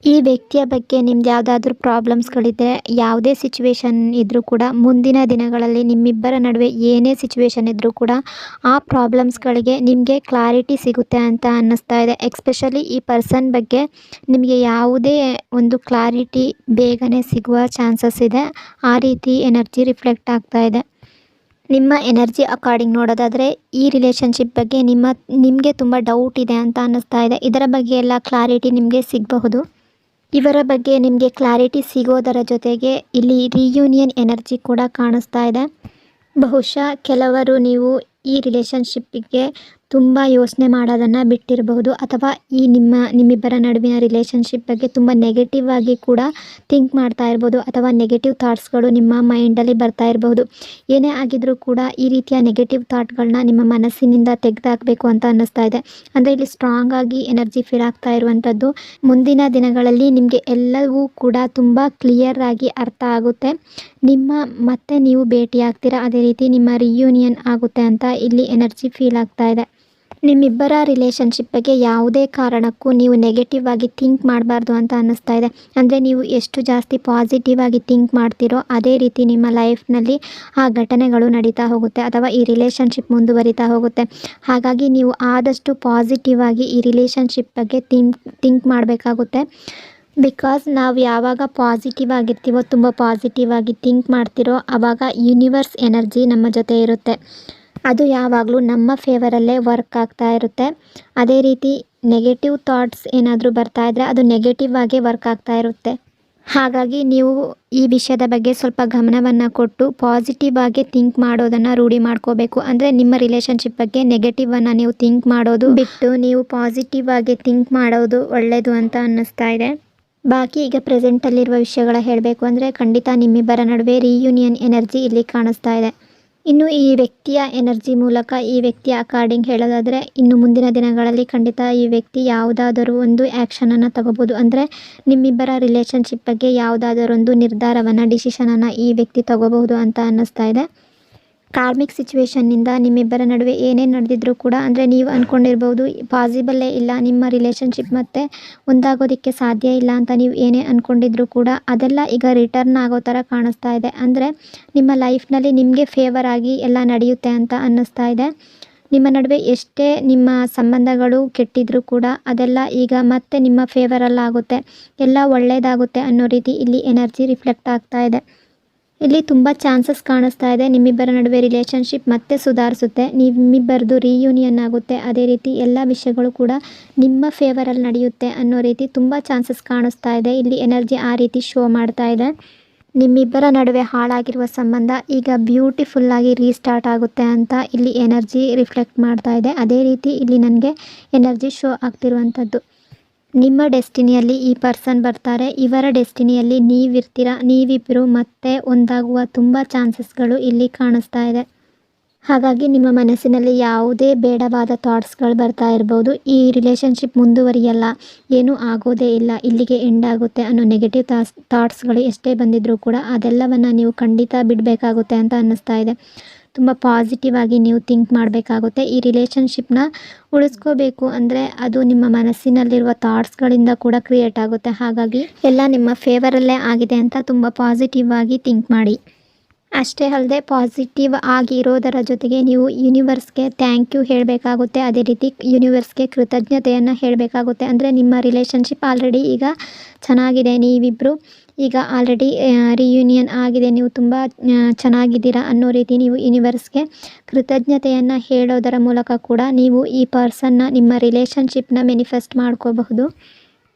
ಈ ವ್ಯಕ್ತಿಯ ಬಗ್ಗೆ ನಿಮ್ದು ಯಾವುದಾದ್ರೂ ಪ್ರಾಬ್ಲಮ್ಸ್ಗಳಿದ್ದರೆ, ಯಾವುದೇ ಸಿಚುವೇಶನ್ ಇದ್ದರೂ ಕೂಡ, ಮುಂದಿನ ದಿನಗಳಲ್ಲಿ ನಿಮ್ಮಿಬ್ಬರ ನಡುವೆ ಏನೇ ಸಿಚುವೇಶನ್ ಇದ್ದರೂ ಕೂಡ ಆ ಪ್ರಾಬ್ಲಮ್ಸ್ಗಳಿಗೆ ನಿಮಗೆ ಕ್ಲಾರಿಟಿ ಸಿಗುತ್ತೆ ಅಂತ ಅನ್ನಿಸ್ತಾ ಇದೆ. ಎಕ್ಸ್ಪೆಷಲಿ ಈ ಪರ್ಸನ್ ಬಗ್ಗೆ ನಿಮಗೆ ಯಾವುದೇ ಒಂದು ಕ್ಲಾರಿಟಿ ಬೇಗನೆ ಸಿಗುವ ಚಾನ್ಸಸ್ ಇದೆ. ಆ ರೀತಿ ಎನರ್ಜಿ ರಿಫ್ಲೆಕ್ಟ್ ಆಗ್ತಾ ಇದೆ. ನಿಮ್ಮ ಎನರ್ಜಿ ಅಕಾರ್ಡಿಂಗ್ ನೋಡೋದಾದರೆ ಈ ರಿಲೇಷನ್ಶಿಪ್ ಬಗ್ಗೆ ನಿಮಗೆ ತುಂಬ ಡೌಟ್ ಇದೆ ಅಂತ ಅನ್ನಿಸ್ತಾ ಇದೆ. ಇದರ ಬಗ್ಗೆ ಎಲ್ಲ ಕ್ಲಾರಿಟಿ ನಿಮಗೆ ಸಿಗಬಹುದು. ಇವರ ಬಗ್ಗೆ ನಿಮಗೆ ಕ್ಲಾರಿಟಿ ಸಿಗೋದರ ಜೊತೆಗೆ ಇಲ್ಲಿ ರಿಯೂನಿಯನ್ ಎನರ್ಜಿ ಕೂಡ ಕಾಣಿಸ್ತಾ ಇದೆ. ಬಹುಶಃ ಕೆಲವರು ನೀವು ಈ ರಿಲೇಷನ್ಶಿಪ್ಪಿಗೆ ತುಂಬ ಯೋಚನೆ ಮಾಡೋದನ್ನು ಬಿಟ್ಟಿರಬಹುದು, ಅಥವಾ ನಿಮ್ಮಿಬ್ಬರ ನಡುವಿನ ರಿಲೇಷನ್ಶಿಪ್ ಬಗ್ಗೆ ತುಂಬ ನೆಗೆಟಿವ್ ಆಗಿ ಕೂಡ ಥಿಂಕ್ ಮಾಡ್ತಾ ಇರ್ಬೋದು, ಅಥವಾ ನೆಗೆಟಿವ್ ಥಾಟ್ಸ್ಗಳು ನಿಮ್ಮ ಮೈಂಡಲ್ಲಿ ಬರ್ತಾ ಇರಬಹುದು. ಏನೇ ಆಗಿದ್ರೂ ಕೂಡ ಈ ರೀತಿಯ ನೆಗೆಟಿವ್ ಥಾಟ್ಗಳನ್ನ ನಿಮ್ಮ ಮನಸ್ಸಿನಿಂದ ತೆಗೆದುಹಾಕಬೇಕು ಅಂತ ಅನ್ನಿಸ್ತಾ ಇದೆ. ಅಂದರೆ ಇಲ್ಲಿ ಸ್ಟ್ರಾಂಗ್ ಆಗಿ ಎನರ್ಜಿ ಫೀಲ್ ಆಗ್ತಾ ಇರುವಂಥದ್ದು, ಮುಂದಿನ ದಿನಗಳಲ್ಲಿ ನಿಮಗೆ ಎಲ್ಲವೂ ಕೂಡ ತುಂಬ ಕ್ಲಿಯರ್ ಆಗಿ ಅರ್ಥ ಆಗುತ್ತೆ. ಮತ್ತೆ ನೀವು ಭೇಟಿ ಆಗ್ತೀರಾ, ಅದೇ ರೀತಿ ನಿಮ್ಮ ರಿಯೂನಿಯನ್ ಆಗುತ್ತೆ ಅಂತ ಇಲ್ಲಿ ಎನರ್ಜಿ ಫೀಲ್ ಆಗ್ತಾ ಇದೆ. ನಿಮ್ಮಿಬ್ಬರ ರಿಲೇಷನ್ಶಿಪ್ ಬಗ್ಗೆ ಯಾವುದೇ ಕಾರಣಕ್ಕೂ ನೀವು ನೆಗೆಟಿವ್ ಆಗಿ ಥಿಂಕ್ ಮಾಡಬಾರ್ದು ಅಂತ ಅನ್ನಿಸ್ತಾ ಇದೆ. ಅಂದರೆ ನೀವು ಎಷ್ಟು ಜಾಸ್ತಿ ಪಾಸಿಟಿವ್ ಆಗಿ ಥಿಂಕ್ ಮಾಡ್ತೀರೋ ಅದೇ ರೀತಿ ನಿಮ್ಮ ಲೈಫ್ನಲ್ಲಿ ಆ ಘಟನೆಗಳು ನಡೀತಾ ಹೋಗುತ್ತೆ, ಅಥವಾ ಈ ರಿಲೇಷನ್ಶಿಪ್ ಮುಂದುವರಿತಾ ಹೋಗುತ್ತೆ. ಹಾಗಾಗಿ ನೀವು ಆದಷ್ಟು ಪಾಸಿಟಿವ್ ಆಗಿ ಈ ರಿಲೇಷನ್ಶಿಪ್ ಬಗ್ಗೆ ಥಿಂಕ್ ಮಾಡಬೇಕಾಗುತ್ತೆ. ಬಿಕಾಸ್ ನಾವು ಯಾವಾಗ ಪಾಸಿಟಿವ್ ಆಗಿರ್ತೀವೋ, ತುಂಬ ಪಾಸಿಟಿವ್ ಆಗಿ ಥಿಂಕ್ ಮಾಡ್ತಿರೋ, ಆವಾಗ ಯೂನಿವರ್ಸ್ ಎನರ್ಜಿ ನಮ್ಮ ಜೊತೆ ಇರುತ್ತೆ. ಅದು ಯಾವಾಗಲೂ ನಮ್ಮ ಫೇವರಲ್ಲೇ ವರ್ಕ್ ಆಗ್ತಾ ಇರುತ್ತೆ. ಅದೇ ರೀತಿ ನೆಗೆಟಿವ್ ಥಾಟ್ಸ್ ಏನಾದರೂ ಬರ್ತಾ ಇದ್ದರೆ ಅದು ನೆಗೆಟಿವ್ ಆಗೇ ವರ್ಕ್ ಆಗ್ತಾ ಇರುತ್ತೆ. ಹಾಗಾಗಿ ನೀವು ಈ ವಿಷಯದ ಬಗ್ಗೆ ಸ್ವಲ್ಪ ಗಮನವನ್ನು ಕೊಟ್ಟು ಪಾಸಿಟಿವ್ ಆಗಿ ಥಿಂಕ್ ಮಾಡೋದನ್ನು ರೂಢಿ ಮಾಡ್ಕೋಬೇಕು. ಅಂದರೆ ನಿಮ್ಮ ರಿಲೇಷನ್ಶಿಪ್ ಬಗ್ಗೆ ನೆಗೆಟಿವನ್ನು ನೀವು ಥಿಂಕ್ ಮಾಡೋದು ಬಿಟ್ಟು ನೀವು ಪಾಸಿಟಿವ್ ಆಗಿ ಥಿಂಕ್ ಮಾಡೋದು ಒಳ್ಳೆಯದು ಅಂತ ಅನ್ನಿಸ್ತಾ ಇದೆ. ಬಾಕಿ ಈಗ ಪ್ರೆಸೆಂಟಲ್ಲಿರುವ ವಿಷಯಗಳ ಹೇಳಬೇಕು ಅಂದರೆ, ಖಂಡಿತ ನಿಮ್ಮಿಬ್ಬರ ನಡುವೆ ರಿಯೂನಿಯನ್ ಎನರ್ಜಿ ಇಲ್ಲಿ ಕಾಣಿಸ್ತಾ ಇದೆ. ಇನ್ನು ಈ ವ್ಯಕ್ತಿಯ ಎನರ್ಜಿ ಮೂಲಕ, ಈ ವ್ಯಕ್ತಿಯ ಅಕಾರ್ಡಿಂಗ್ ಹೇಳೋದಾದರೆ, ಇನ್ನು ಮುಂದಿನ ದಿನಗಳಲ್ಲಿ ಖಂಡಿತ ಈ ವ್ಯಕ್ತಿ ಯಾವುದಾದರೂ ಒಂದು ಆ್ಯಕ್ಷನನ್ನು ತಗೋಬೋದು. ಅಂದರೆ ನಿಮ್ಮಿಬ್ಬರ ರಿಲೇಷನ್ಶಿಪ್ ಬಗ್ಗೆ ಯಾವುದಾದರೂ ಒಂದು ನಿರ್ಧಾರವನ್ನು, ಡಿಸಿಷನನ್ನು ಈ ವ್ಯಕ್ತಿ ತಗೋಬಹುದು ಅಂತ ಅನ್ನಿಸ್ತಾ ಇದೆ. ಕಾರ್ಮಿಕ್ ಸಿಚುವೇಶನ್ನಿಂದ ನಿಮ್ಮಿಬ್ಬರ ನಡುವೆ ಏನೇನು ನಡೆದಿದ್ರೂ ಕೂಡ, ಅಂದರೆ ನೀವು ಅಂದ್ಕೊಂಡಿರ್ಬೋದು ಪಾಸಿಬಲ್ಲೇ ಇಲ್ಲ, ನಿಮ್ಮ ರಿಲೇಷನ್ಶಿಪ್ ಮತ್ತೆ ಒಂದಾಗೋದಕ್ಕೆ ಸಾಧ್ಯ ಇಲ್ಲ ಅಂತ ನೀವು ಏನೇ ಅಂದ್ಕೊಂಡಿದ್ರೂ ಕೂಡ ಅದೆಲ್ಲ ಈಗ ರಿಟರ್ನ್ ಆಗೋ ಥರ ಕಾಣಿಸ್ತಾ ಇದೆ. ಅಂದರೆ ನಿಮ್ಮ ಲೈಫ್ನಲ್ಲಿ ನಿಮಗೆ ಫೇವರ್ ಆಗಿ ಎಲ್ಲ ನಡೆಯುತ್ತೆ ಅಂತ ಅನ್ನಿಸ್ತಾ ಇದೆ. ನಿಮ್ಮ ನಡುವೆ ಎಷ್ಟೇ ನಿಮ್ಮ ಸಂಬಂಧಗಳು ಕೆಟ್ಟಿದ್ರೂ ಕೂಡ ಅದೆಲ್ಲ ಈಗ ಮತ್ತೆ ನಿಮ್ಮ ಫೇವರಲ್ಲಾಗುತ್ತೆ, ಎಲ್ಲ ಒಳ್ಳೆಯದಾಗುತ್ತೆ ಅನ್ನೋ ರೀತಿ ಇಲ್ಲಿ ಎನರ್ಜಿ ರಿಫ್ಲೆಕ್ಟ್ ಆಗ್ತಾ ಇದೆ. ಇಲ್ಲಿ ತುಂಬ ಚಾನ್ಸಸ್ ಕಾಣಿಸ್ತಾ ಇದೆ, ನಿಮ್ಮಿಬ್ಬರ ನಡುವೆ ರಿಲೇಷನ್ಶಿಪ್ ಮತ್ತೆ ಸುಧಾರಿಸುತ್ತೆ, ನಿಮ್ಮಿಬ್ಬರದು ರಿಯೂನಿಯನ್ ಆಗುತ್ತೆ, ಅದೇ ರೀತಿ ಎಲ್ಲ ವಿಷಯಗಳು ಕೂಡ ನಿಮ್ಮ ಫೇವರಲ್ಲಿ ನಡೆಯುತ್ತೆ ಅನ್ನೋ ರೀತಿ ತುಂಬ ಚಾನ್ಸಸ್ ಕಾಣಿಸ್ತಾ ಇದೆ. ಇಲ್ಲಿ ಎನರ್ಜಿ ಆ ರೀತಿ ಶೋ ಮಾಡ್ತಾ ಇದೆ. ನಿಮ್ಮಿಬ್ಬರ ನಡುವೆ ಹಾಳಾಗಿರುವ ಸಂಬಂಧ ಈಗ ಬ್ಯೂಟಿಫುಲ್ಲಾಗಿ ರೀಸ್ಟಾರ್ಟ್ ಆಗುತ್ತೆ ಅಂತ ಇಲ್ಲಿ ಎನರ್ಜಿ ರಿಫ್ಲೆಕ್ಟ್ ಮಾಡ್ತಾ ಇದೆ. ಅದೇ ರೀತಿ ಇಲ್ಲಿ ನನಗೆ ಎನರ್ಜಿ ಶೋ ಆಗ್ತಿರುವಂಥದ್ದು. ನಿಮ್ಮ ಡೆಸ್ಟಿನಿಯಲ್ಲಿ ಈ ಪರ್ಸನ್ ಬರ್ತಾರೆ. ಇವರ ಡೆಸ್ಟಿನಿಯಲ್ಲಿ ನೀವಿರ್ತೀರ. ನೀವಿಬ್ಬರು ಮತ್ತೆ ಒಂದಾಗುವ ತುಂಬ ಚಾನ್ಸಸ್ಗಳು ಇಲ್ಲಿ ಕಾಣಿಸ್ತಾ ಇದೆ. ಹಾಗಾಗಿ ನಿಮ್ಮ ಮನಸ್ಸಿನಲ್ಲಿ ಯಾವುದೇ ಬೇಡವಾದ ಥಾಟ್ಸ್ಗಳು ಬರ್ತಾ ಇರ್ಬೋದು. ಈ ರಿಲೇಷನ್ಶಿಪ್ ಮುಂದುವರಿಯಲ್ಲ, ಏನೂ ಆಗೋದೇ ಇಲ್ಲ, ಇಲ್ಲಿಗೆ ಎಂಡ್ ಆಗುತ್ತೆ ಅನ್ನೋ ನೆಗೆಟಿವ್ ಥಾಟ್ಸ್ಗಳು ಎಷ್ಟೇ ಬಂದಿದ್ರೂ ಕೂಡ ಅದೆಲ್ಲವನ್ನು ನೀವು ಖಂಡಿತ ಬಿಡಬೇಕಾಗುತ್ತೆ ಅಂತ ಅನ್ನಿಸ್ತಾ ಇದೆ. ತುಂಬ ಪಾಸಿಟಿವ್ ಆಗಿ ನೀವು ಥಿಂಕ್ ಮಾಡಬೇಕಾಗುತ್ತೆ. ಈ ರಿಲೇಷನ್ಶಿಪ್ನ ಉಳಿಸ್ಕೋಬೇಕು ಅಂದರೆ ಅದು ನಿಮ್ಮ ಮನಸ್ಸಿನಲ್ಲಿರುವ ಥಾಟ್ಸ್ಗಳಿಂದ ಕೂಡ ಕ್ರಿಯೇಟ್ ಆಗುತ್ತೆ. ಹಾಗಾಗಿ ಎಲ್ಲ ನಿಮ್ಮ ಫೇವರಲ್ಲೇ ಆಗಿದೆ ಅಂತ ತುಂಬ ಪಾಸಿಟಿವ್ ಆಗಿ ಥಿಂಕ್ ಮಾಡಿ. ಅಷ್ಟೇ ಅಲ್ಲದೆ ಪಾಸಿಟಿವ್ ಆಗಿರೋದರ ಜೊತೆಗೆ ನೀವು ಯೂನಿವರ್ಸ್ಗೆ ಥ್ಯಾಂಕ್ ಯು ಹೇಳಬೇಕಾಗುತ್ತೆ. ಅದೇ ರೀತಿ ಯೂನಿವರ್ಸ್ಗೆ ಕೃತಜ್ಞತೆಯನ್ನು ಹೇಳಬೇಕಾಗುತ್ತೆ. ಅಂದರೆ ನಿಮ್ಮ ರಿಲೇಷನ್ಶಿಪ್ ಆಲ್ರೆಡಿ ಈಗ ಚೆನ್ನಾಗಿದೆ. ನೀವಿಬ್ಬರು ಈಗ ಆಲ್ರೆಡಿ ರಿಯೂನಿಯನ್ ಆಗಿದೆ. ನೀವು ತುಂಬ ಚೆನ್ನಾಗಿದ್ದೀರಾ ಅನ್ನೋ ರೀತಿ ನೀವು ಯೂನಿವರ್ಸ್ಗೆ ಕೃತಜ್ಞತೆಯನ್ನು ಹೇಳೋದರ ಮೂಲಕ ಕೂಡ ನೀವು ಈ ಪರ್ಸನ್ನ ನಿಮ್ಮ ರಿಲೇಷನ್ಶಿಪ್ನ ಮ್ಯಾನಿಫೆಸ್ಟ್ ಮಾಡ್ಕೋಬಹುದು.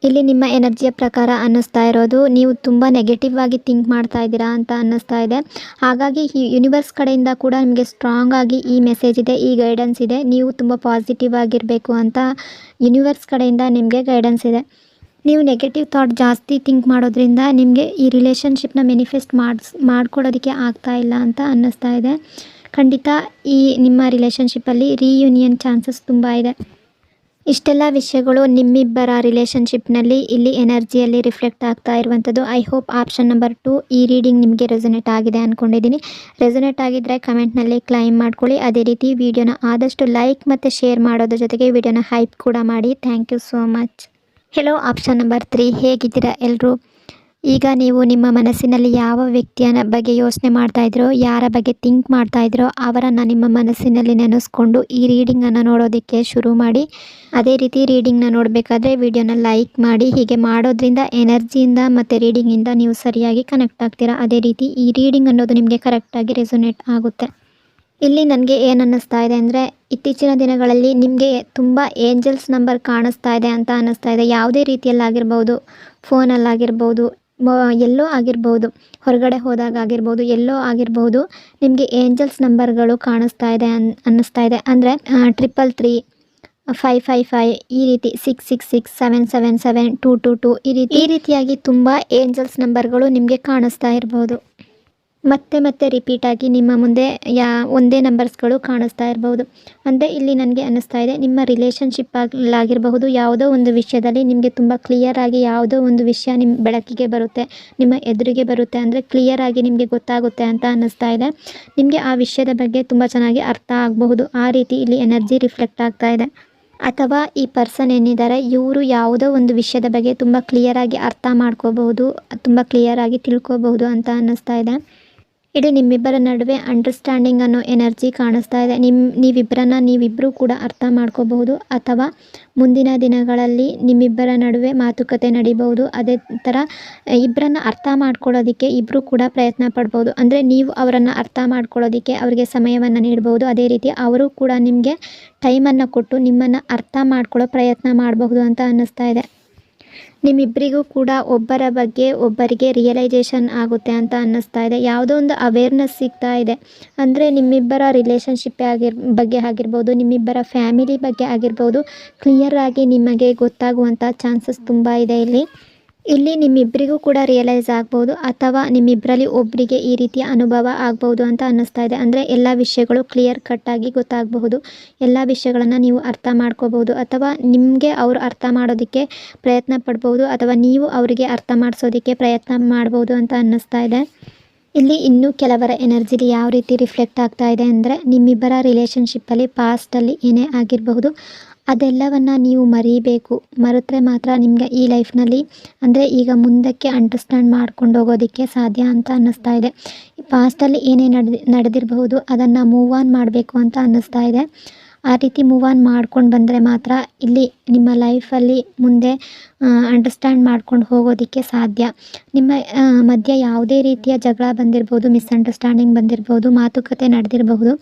ಇಲ್ಲಿ ನಿಮ್ಮ ಎನರ್ಜಿಯ ಪ್ರಕಾರ ಅನ್ನಿಸ್ತಾ ಇರೋದು ನೀವು ತುಂಬ ನೆಗೆಟಿವ್ ಆಗಿ ಥಿಂಕ್ ಮಾಡ್ತಾ ಇದ್ದೀರಾ ಅಂತ ಅನ್ನಿಸ್ತಾ ಇದೆ. ಹಾಗಾಗಿ ಈ ಯೂನಿವರ್ಸ್ ಕಡೆಯಿಂದ ಕೂಡ ನಿಮಗೆ ಸ್ಟ್ರಾಂಗ್ ಆಗಿ ಈ ಮೆಸೇಜ್ ಇದೆ, ಈ ಗೈಡೆನ್ಸ್ ಇದೆ. ನೀವು ತುಂಬ ಪಾಸಿಟಿವ್ ಆಗಿರಬೇಕು ಅಂತ ಯೂನಿವರ್ಸ್ ಕಡೆಯಿಂದ ನಿಮಗೆ ಗೈಡೆನ್ಸ್ ಇದೆ. ನೀವು ನೆಗೆಟಿವ್ ಥಾಟ್ ಜಾಸ್ತಿ ಥಿಂಕ್ ಮಾಡೋದ್ರಿಂದ ನಿಮಗೆ ಈ ರಿಲೇಷನ್ಶಿಪ್ನ ಮ್ಯಾನಿಫೆಸ್ಟ್ ಮಾಡ್ಕೊಳ್ಳೋದಕ್ಕೆ ಆಗ್ತಾ ಇಲ್ಲ ಅಂತ ಅನ್ನಿಸ್ತಾ ಇದೆ. ಖಂಡಿತ ಈ ನಿಮ್ಮ ರಿಲೇಷನ್ಶಿಪ್ಪಲ್ಲಿ ರಿಯೂನಿಯನ್ ಚಾನ್ಸಸ್ ತುಂಬ ಇದೆ. ಇಷ್ಟೆಲ್ಲ ವಿಷಯಗಳು ನಿಮ್ಮಿಬ್ಬರ ರಿಲೇಷನ್ಶಿಪ್ನಲ್ಲಿ ಇಲ್ಲಿ ಎನರ್ಜಿಯಲ್ಲಿ ರಿಫ್ಲೆಕ್ಟ್ ಆಗ್ತಾ ಇರುವಂಥದ್ದು. ಐ ಹೋಪ್ ಆಪ್ಷನ್ ನಂಬರ್ 2 ಈ ರೀಡಿಂಗ್ ನಿಮಗೆ ರೆಸೊನೇಟ್ ಆಗಿದೆ ಅಂದ್ಕೊಂಡಿದ್ದೀನಿ. ರೆಸೊನೇಟ್ ಆಗಿದ್ದರೆ ಕಮೆಂಟ್ನಲ್ಲಿ ಕ್ಲೈಮ್ ಮಾಡ್ಕೊಳ್ಳಿ. ಅದೇ ರೀತಿ ವಿಡಿಯೋನ ಆದಷ್ಟು ಲೈಕ್ ಮತ್ತು ಶೇರ್ ಮಾಡೋದ್ರ ಜೊತೆಗೆ ವಿಡಿಯೋನ ಹೈಪ್ ಕೂಡ ಮಾಡಿ. Thank you so much. Hello option number 3, ಹೇಗಿದ್ದೀರಾ ಎಲ್ಲರೂ? ಈಗ ನೀವು ನಿಮ್ಮ ಮನಸ್ಸಿನಲ್ಲಿ ಯಾವ ವ್ಯಕ್ತಿಯ ಬಗ್ಗೆ ಯೋಚನೆ ಮಾಡ್ತಾ ಇದ್ರೋ, ಯಾರ ಬಗ್ಗೆ ಥಿಂಕ್ ಮಾಡ್ತಾ ಇದ್ರೋ ಅವರನ್ನು ನಿಮ್ಮ ಮನಸ್ಸಿನಲ್ಲಿ ನೆನೆಸ್ಕೊಂಡು ಈ ರೀಡಿಂಗನ್ನು ನೋಡೋದಕ್ಕೆ ಶುರು ಮಾಡಿ. ಅದೇ ರೀತಿ ರೀಡಿಂಗ್ನ ನೋಡಬೇಕಾದ್ರೆ ವಿಡಿಯೋನ ಲೈಕ್ ಮಾಡಿ. ಹೀಗೆ ಮಾಡೋದ್ರಿಂದ ಎನರ್ಜಿಯಿಂದ ಮತ್ತು ರೀಡಿಂಗಿಂದ ನೀವು ಸರಿಯಾಗಿ ಕನೆಕ್ಟ್ ಆಗ್ತೀರಾ. ಅದೇ ರೀತಿ ಈ ರೀಡಿಂಗ್ ಅನ್ನೋದು ನಿಮಗೆ ಕರೆಕ್ಟಾಗಿ ರೆಸೊನೇಟ್ ಆಗುತ್ತೆ. ಇಲ್ಲಿ ನನಗೆ ಏನು ಅನ್ನಿಸ್ತಾ ಇದೆ ಅಂದರೆ ಇತ್ತೀಚಿನ ದಿನಗಳಲ್ಲಿ ನಿಮಗೆ ತುಂಬ ಏಂಜಲ್ಸ್ ನಂಬರ್ ಕಾಣಿಸ್ತಾ ಇದೆ ಅಂತ ಅನ್ನಿಸ್ತಾ ಇದೆ. ಯಾವುದೇ ರೀತಿಯಲ್ಲಾಗಿರ್ಬೋದು, ಫೋನಲ್ಲಾಗಿರ್ಬೋದು, ಎಲ್ಲೋ ಆಗಿರ್ಬೋದು, ಹೊರಗಡೆ ಹೋದಾಗ ಆಗಿರ್ಬೋದು, ಎಲ್ಲೋ ಆಗಿರ್ಬೋದು, ನಿಮಗೆ ಏಂಜಲ್ಸ್ ನಂಬರ್ಗಳು ಕಾಣಿಸ್ತಾ ಇದೆ ಅನ್ನಿಸ್ತಾ ಇದೆ. ಅಂದರೆ 333, 555, ಈ ರೀತಿ 666, 777, 222 ಈ ರೀತಿಯಾಗಿ ತುಂಬ ಏಂಜಲ್ಸ್ ನಂಬರ್ಗಳು ನಿಮಗೆ ಕಾಣಿಸ್ತಾ ಇರ್ಬೋದು. ಮತ್ತೆ ರಿಪೀಟಾಗಿ ನಿಮ್ಮ ಮುಂದೆ ಒಂದೇ ನಂಬರ್ಸ್ಗಳು ಕಾಣಿಸ್ತಾ ಇರ್ಬೋದು. ಅಂದರೆ ಇಲ್ಲಿ ನನಗೆ ಅನ್ನಿಸ್ತಾ ಇದೆ ನಿಮ್ಮ ರಿಲೇಷನ್ಶಿಪ್ಪಲ್ಲಾಗಿರಬಹುದು, ಯಾವುದೋ ಒಂದು ವಿಷಯದಲ್ಲಿ ನಿಮಗೆ ತುಂಬ ಕ್ಲಿಯರಾಗಿ ಯಾವುದೋ ಒಂದು ವಿಷಯ ನಿಮ್ಮ ಬೆಳಕಿಗೆ ಬರುತ್ತೆ, ನಿಮ್ಮ ಎದುರಿಗೆ ಬರುತ್ತೆ. ಅಂದರೆ ಕ್ಲಿಯರಾಗಿ ನಿಮಗೆ ಗೊತ್ತಾಗುತ್ತೆ ಅಂತ ಅನ್ನಿಸ್ತಾ ಇದೆ. ನಿಮಗೆ ಆ ವಿಷಯದ ಬಗ್ಗೆ ತುಂಬ ಚೆನ್ನಾಗಿ ಅರ್ಥ ಆಗಬಹುದು. ಆ ರೀತಿ ಇಲ್ಲಿ ಎನರ್ಜಿ ರಿಫ್ಲೆಕ್ಟ್ ಆಗ್ತಾ ಇದೆ. ಅಥವಾ ಈ ಪರ್ಸನ್ ಏನಿದ್ದಾರೆ ಇವರು ಯಾವುದೋ ಒಂದು ವಿಷಯದ ಬಗ್ಗೆ ತುಂಬ ಕ್ಲಿಯರಾಗಿ ಅರ್ಥ ಮಾಡ್ಕೋಬಹುದು, ತುಂಬ ಕ್ಲಿಯರಾಗಿ ತಿಳ್ಕೊಬಹುದು ಅಂತ ಅನ್ನಿಸ್ತಾ ಇದೆ. ಇದು ನಿಮ್ಮಿಬ್ಬರ ನಡುವೆ ಅಂಡರ್ಸ್ಟ್ಯಾಂಡಿಂಗ್ ಅನ್ನೋ ಎನರ್ಜಿ ಕಾಣಿಸ್ತಾ ಇದೆ. ನೀವಿಬ್ಬರೂ ಕೂಡ ಅರ್ಥ ಮಾಡ್ಕೋಬಹುದು. ಅಥವಾ ಮುಂದಿನ ದಿನಗಳಲ್ಲಿ ನಿಮ್ಮಿಬ್ಬರ ನಡುವೆ ಮಾತುಕತೆ ನಡೀಬಹುದು. ಅದೇ ಥರ ಇಬ್ಬರನ್ನು ಅರ್ಥ ಮಾಡ್ಕೊಳ್ಳೋದಕ್ಕೆ ಇಬ್ಬರು ಕೂಡ ಪ್ರಯತ್ನ ಪಡ್ಬೋದು. ಅಂದರೆ ನೀವು ಅವರನ್ನು ಅರ್ಥ ಮಾಡ್ಕೊಳ್ಳೋದಕ್ಕೆ ಅವರಿಗೆ ಸಮಯವನ್ನು ನೀಡ್ಬೋದು. ಅದೇ ರೀತಿ ಅವರು ಕೂಡ ನಿಮಗೆ ಟೈಮನ್ನು ಕೊಟ್ಟು ನಿಮ್ಮನ್ನು ಅರ್ಥ ಮಾಡ್ಕೊಳ್ಳೋ ಪ್ರಯತ್ನ ಮಾಡಬಹುದು ಅಂತ ಅನ್ನಿಸ್ತಾ ಇದೆ. ನಿಮ್ಮಿಬ್ಬರಿಗೂ ಕೂಡ ಒಬ್ಬರ ಬಗ್ಗೆ ಒಬ್ಬರಿಗೆ ರಿಯಲೈಸೇಷನ್ ಆಗುತ್ತೆ ಅಂತ ಅನ್ನಿಸ್ತಾ ಇದೆ. ಯಾವುದೋ ಒಂದು ಅವೇರ್ನೆಸ್ ಸಿಗ್ತಾ ಇದೆ. ಅಂದರೆ ನಿಮ್ಮಿಬ್ಬರ ರಿಲೇಷನ್ಶಿಪ್ ಬಗ್ಗೆ ಆಗಿರ್ಬೋದು, ನಿಮ್ಮಿಬ್ಬರ ಫ್ಯಾಮಿಲಿ ಬಗ್ಗೆ ಆಗಿರ್ಬೋದು, ಕ್ಲಿಯರಾಗಿ ನಿಮಗೆ ಗೊತ್ತಾಗುವಂಥ ಚಾನ್ಸಸ್ ತುಂಬ ಇದೆ. ಇಲ್ಲಿ ನಿಮ್ಮಿಬ್ಬರಿಗೂ ಕೂಡ ರಿಯಲೈಸ್ ಆಗ್ಬೋದು. ಅಥವಾ ನಿಮ್ಮಿಬ್ಬರಲ್ಲಿ ಒಬ್ಬರಿಗೆ ಈ ರೀತಿಯ ಅನುಭವ ಆಗ್ಬೋದು ಅಂತ ಅನ್ನಿಸ್ತಾ ಇದೆ. ಅಂದರೆ ಎಲ್ಲ ವಿಷಯಗಳು ಕ್ಲಿಯರ್ ಕಟ್ಟಾಗಿ ಗೊತ್ತಾಗಬಹುದು. ಎಲ್ಲ ವಿಷಯಗಳನ್ನು ನೀವು ಅರ್ಥ ಮಾಡ್ಕೋಬಹುದು. ಅಥವಾ ನಿಮಗೆ ಅವರು ಅರ್ಥ ಮಾಡೋದಕ್ಕೆ ಪ್ರಯತ್ನ ಪಡ್ಬೋದು. ಅಥವಾ ನೀವು ಅವರಿಗೆ ಅರ್ಥ ಮಾಡಿಸೋದಕ್ಕೆ ಪ್ರಯತ್ನ ಮಾಡ್ಬೋದು ಅಂತ ಅನ್ನಿಸ್ತಾ ಇದೆ. ಇಲ್ಲಿ ಇನ್ನೂ ಕೆಲವರ ಎನರ್ಜಿಲಿ ಯಾವ ರೀತಿ ರಿಫ್ಲೆಕ್ಟ್ ಆಗ್ತಾ ಇದೆ ಅಂದರೆ ನಿಮ್ಮಿಬ್ಬರ ರಿಲೇಷನ್ಶಿಪ್ಪಲ್ಲಿ ಪಾಸ್ಟಲ್ಲಿ ಏನೇ ಆಗಿರಬಹುದು ಅದೆಲ್ಲವನ್ನು ನೀವು ಮರೀಬೇಕು. ಮರೆತರೆ ಮಾತ್ರ ನಿಮಗೆ ಈ ಲೈಫ್ನಲ್ಲಿ ಅಂದರೆ ಈಗ ಮುಂದಕ್ಕೆ ಅಂಡರ್ಸ್ಟ್ಯಾಂಡ್ ಮಾಡ್ಕೊಂಡು ಹೋಗೋದಕ್ಕೆ ಸಾಧ್ಯ ಅಂತ ಅನ್ನಿಸ್ತಾ ಇದೆ. ಪಾಸ್ಟಲ್ಲಿ ಏನೇ ನಡೆದಿರಬಹುದು ಅದನ್ನು ಮೂವ್ ಆನ್ ಮಾಡಬೇಕು ಅಂತ ಅನ್ನಿಸ್ತಾ ಇದೆ. ಆ ರೀತಿ ಮೂವ್ ಆನ್ ಮಾಡ್ಕೊಂಡು ಬಂದರೆ ಮಾತ್ರ ಇಲ್ಲಿ ನಿಮ್ಮ ಲೈಫಲ್ಲಿ ಮುಂದೆ ಅಂಡರ್ಸ್ಟ್ಯಾಂಡ್ ಮಾಡ್ಕೊಂಡು ಹೋಗೋದಕ್ಕೆ ಸಾಧ್ಯ. ನಿಮ್ಮ ಮಧ್ಯೆ ಯಾವುದೇ ರೀತಿಯ ಜಗಳ ಬಂದಿರ್ಬೋದು, ಮಿಸ್ಅಂಡರ್ಸ್ಟ್ಯಾಂಡಿಂಗ್ ಬಂದಿರ್ಬೋದು, ಮಾತುಕತೆ ನಡೆದಿರಬಹುದು,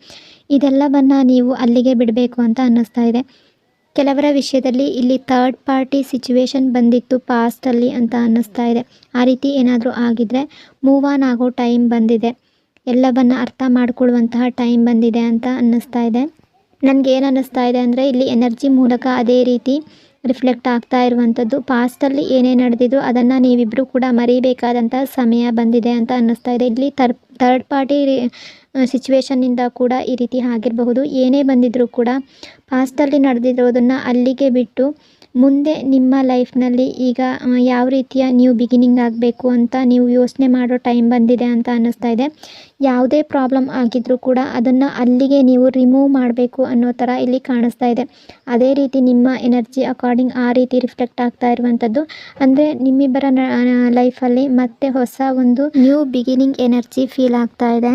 ಇದೆಲ್ಲವನ್ನು ನೀವು ಅಲ್ಲಿಗೆ ಬಿಡಬೇಕು ಅಂತ ಅನ್ನಿಸ್ತಾ ಇದೆ. ಕೆಲವರ ವಿಷಯದಲ್ಲಿ ಇಲ್ಲಿ ಥರ್ಡ್ ಪಾರ್ಟಿ ಸಿಚುವೇಶನ್ ಬಂದಿತ್ತು ಪಾಸ್ಟಲ್ಲಿ ಅಂತ ಅನ್ನಿಸ್ತಾ ಇದೆ. ಆ ರೀತಿ ಏನಾದರೂ ಆಗಿದ್ರೆ ಮೂವ್ ಆನ್ ಆಗೋ ಟೈಮ್ ಬಂದಿದೆ, ಎಲ್ಲವನ್ನು ಅರ್ಥ ಮಾಡ್ಕೊಳ್ಳುವಂತಹ ಟೈಮ್ ಬಂದಿದೆ ಅಂತ ಅನ್ನಿಸ್ತಾ ಇದೆ. ನನಗೆ ಏನು ಅನ್ನಿಸ್ತಾ ಇದೆ ಅಂದರೆ ಇಲ್ಲಿ ಎನರ್ಜಿ ಮೂಲಕ ಅದೇ ರೀತಿ ರಿಫ್ಲೆಕ್ಟ್ ಆಗ್ತಾ ಇರುವಂಥದ್ದು. ಪಾಸ್ಟಲ್ಲಿ ಏನೇನು ನಡೆದಿದ್ದು ಅದನ್ನು ನೀವಿಬ್ಬರು ಕೂಡ ಮರಿಬೇಕಾದಂಥ ಸಮಯ ಬಂದಿದೆ ಅಂತ ಅನ್ನಿಸ್ತಾ ಇದೆ. ಇಲ್ಲಿ ಥರ್ಡ್ ಪಾರ್ಟಿ ಸಿಚುವೇಶನ್ನಿಂದ ಕೂಡ ಈ ರೀತಿ ಆಗಿರಬಹುದು. ಏನೇ ಬಂದಿದ್ದರೂ ಕೂಡ ಪಾಸ್ಟಲ್ಲಿ ನಡೆದಿರೋದನ್ನು ಅಲ್ಲಿಗೆ ಬಿಟ್ಟು ಮುಂದೆ ನಿಮ್ಮ ಲೈಫ್ನಲ್ಲಿ ಈಗ ಯಾವ ರೀತಿಯ ನ್ಯೂ ಬಿಗಿನಿಂಗ್ ಆಗಬೇಕು ಅಂತ ನೀವು ಯೋಚನೆ ಮಾಡೋ ಟೈಮ್ ಬಂದಿದೆ ಅಂತ ಅನ್ನಿಸ್ತಾ ಇದೆ. ಯಾವುದೇ ಪ್ರಾಬ್ಲಮ್ ಆಗಿದ್ರೂ ಕೂಡ ಅದನ್ನು ಅಲ್ಲಿಗೆ ನೀವು ರಿಮೂವ್ ಮಾಡಬೇಕು ಅನ್ನೋ ಥರ ಇಲ್ಲಿ ಕಾಣಿಸ್ತಾ ಇದೆ. ಅದೇ ರೀತಿ ನಿಮ್ಮ ಎನರ್ಜಿ ಅಕಾರ್ಡಿಂಗ್ ಆ ರೀತಿ ರಿಫ್ಲೆಕ್ಟ್ ಆಗ್ತಾ ಇರುವಂಥದ್ದು. ಅಂದರೆ ನಿಮ್ಮಿಬ್ಬರ ಲೈಫಲ್ಲಿ ಮತ್ತೆ ಹೊಸ ಒಂದು ನ್ಯೂ ಬಿಗಿನಿಂಗ್ ಎನರ್ಜಿ ಫೀಲ್ ಆಗ್ತಾ ಇದೆ.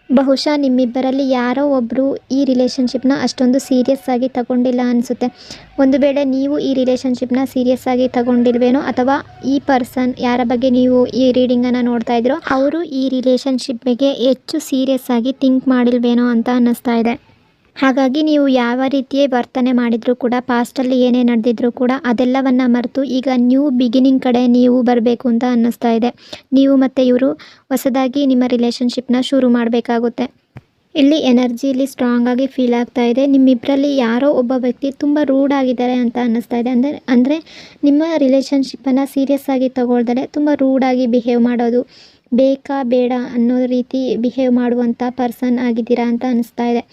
ಬಹುಶಃ ನಿಮ್ಮಿಬ್ಬರಲ್ಲಿ ಯಾರೋ ಒಬ್ಬರು ಈ ರಿಲೇಷನ್ಶಿಪ್ನ ಅಷ್ಟೊಂದು ಸೀರಿಯಸ್ ಆಗಿ ತಗೊಂಡಿಲ್ಲ ಅನಿಸುತ್ತೆ. ಒಂದು ವೇಳೆ ನೀವು ಈ ರಿಲೇಷನ್ಶಿಪ್ನ ಸೀರಿಯಸ್ ಆಗಿ ತಗೊಂಡಿಲ್ವೇನೋ, ಅಥವಾ ಈ ಪರ್ಸನ್ ಯಾರ ಬಗ್ಗೆ ನೀವು ಈ ರೀಡಿಂಗನ್ನು ನೋಡ್ತಾ ಇದ್ರೋ ಅವರು ಈ ರಿಲೇಷನ್ಶಿಪ್ ಬಗ್ಗೆ ಹೆಚ್ಚು ಸೀರಿಯಸ್ ಆಗಿ ಥಿಂಕ್ ಮಾಡಿಲ್ವೇನೋ ಅಂತ ಅನ್ನಿಸ್ತಾ ಇದೆ. ಹಾಗಾಗಿ ನೀವು ಯಾವ ರೀತಿಯೇ ವರ್ತನೆ ಮಾಡಿದರೂ ಕೂಡ ಪಾಸ್ಟಲ್ಲಿ ಏನೇ ನಡೆದಿದ್ರೂ ಕೂಡ ಅದೆಲ್ಲವನ್ನು ಮರೆತು ಈಗ ನ್ಯೂ ಬಿಗಿನಿಂಗ್ ಕಡೆ ನೀವು ಬರಬೇಕು ಅಂತ ಅನ್ನಿಸ್ತಾ ಇದೆ. ನೀವು ಮತ್ತು ಇವರು ಹೊಸದಾಗಿ ನಿಮ್ಮ ರಿಲೇಷನ್ಶಿಪ್ನ ಶುರು ಮಾಡಬೇಕಾಗುತ್ತೆ. ಇಲ್ಲಿ ಎನರ್ಜಿಲಿ ಸ್ಟ್ರಾಂಗ್ ಆಗಿ ಫೀಲ್ ಆಗ್ತಾ ಇದೆ. ನಿಮ್ಮಿಬ್ಬರಲ್ಲಿ ಯಾರೋ ಒಬ್ಬ ವ್ಯಕ್ತಿ ತುಂಬ ರೂಡ್ ಆಗಿದ್ದಾರೆ ಅಂತ ಅನ್ನಿಸ್ತಾ ಇದೆ. ಅಂದರೆ ನಿಮ್ಮ ರಿಲೇಷನ್ಶಿಪ್ಪನ್ನು ಸೀರಿಯಸ್ ಆಗಿ ತಗೊಳ್ದಲೆ ತುಂಬ ರೂಡಾಗಿ ಬಿಹೇವ್ ಮಾಡೋದು, ಬೇಕಾ ಬೇಡ ಅನ್ನೋ ರೀತಿ ಬಿಹೇವ್ ಮಾಡುವಂಥ ಪರ್ಸನ್ ಆಗಿದ್ದೀರಾ ಅಂತ ಅನ್ನಿಸ್ತಾ ಇದೆ.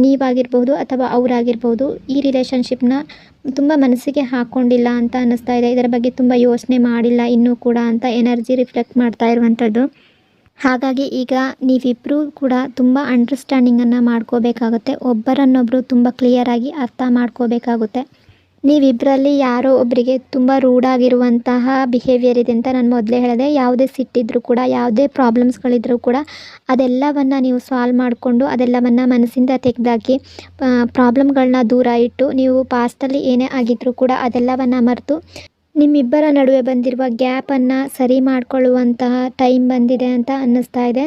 ನೀವಾಗಿರ್ಬೋದು ಅಥವಾ ಅವರಾಗಿರ್ಬೋದು ಈ ರಿಲೇಷನ್ಶಿಪ್ನ ತುಂಬ ಮನಸ್ಸಿಗೆ ಹಾಕ್ಕೊಂಡಿಲ್ಲ ಅಂತ ಅನ್ನಿಸ್ತಾ ಇದೆ. ಇದರ ಬಗ್ಗೆ ತುಂಬ ಯೋಚನೆ ಮಾಡಿಲ್ಲ ಇನ್ನೂ ಕೂಡ ಅಂತ ಎನರ್ಜಿ ರಿಫ್ಲೆಕ್ಟ್ ಮಾಡ್ತಾ ಇರುವಂಥದ್ದು. ಹಾಗಾಗಿ ಈಗ ನೀವಿಬ್ಬರೂ ಕೂಡ ತುಂಬ ಅಂಡರ್ಸ್ಟ್ಯಾಂಡಿಂಗನ್ನು ಮಾಡ್ಕೋಬೇಕಾಗುತ್ತೆ. ಒಬ್ಬರನ್ನೊಬ್ಬರು ತುಂಬ ಕ್ಲಿಯರಾಗಿ ಅರ್ಥ ಮಾಡ್ಕೋಬೇಕಾಗುತ್ತೆ. ನೀವಿಬ್ಬರಲ್ಲಿ ಯಾರೋ ಒಬ್ಬರಿಗೆ ತುಂಬ ರೂಢಾಗಿರುವಂತಹ ಬಿಹೇವಿಯರ್ ಇದೆ ಅಂತ ನಾನು ಮೊದಲೇ ಹೇಳಿದೆ. ಯಾವುದೇ ಸಿಟ್ಟಿದ್ರೂ ಕೂಡ, ಯಾವುದೇ ಪ್ರಾಬ್ಲಮ್ಸ್ಗಳಿದ್ರೂ ಕೂಡ ಅದೆಲ್ಲವನ್ನು ನೀವು ಸಾಲ್ವ್ ಮಾಡಿಕೊಂಡು ಅದೆಲ್ಲವನ್ನು ಮನಸ್ಸಿಂದ ತೆಗೆದಾಕಿ ಪ್ರಾಬ್ಲಮ್ಗಳನ್ನ ದೂರ ಇಟ್ಟು ನೀವು ಪಾಸ್ಟಲ್ಲಿ ಏನೇ ಆಗಿದ್ರೂ ಕೂಡ ಅದೆಲ್ಲವನ್ನು ಮರೆತು ನಿಮ್ಮಿಬ್ಬರ ನಡುವೆ ಬಂದಿರುವ ಗ್ಯಾಪನ್ನು ಸರಿ ಮಾಡಿಕೊಳ್ಳುವಂತಹ ಟೈಮ್ ಬಂದಿದೆ ಅಂತ ಅನ್ನಿಸ್ತಾ ಇದೆ.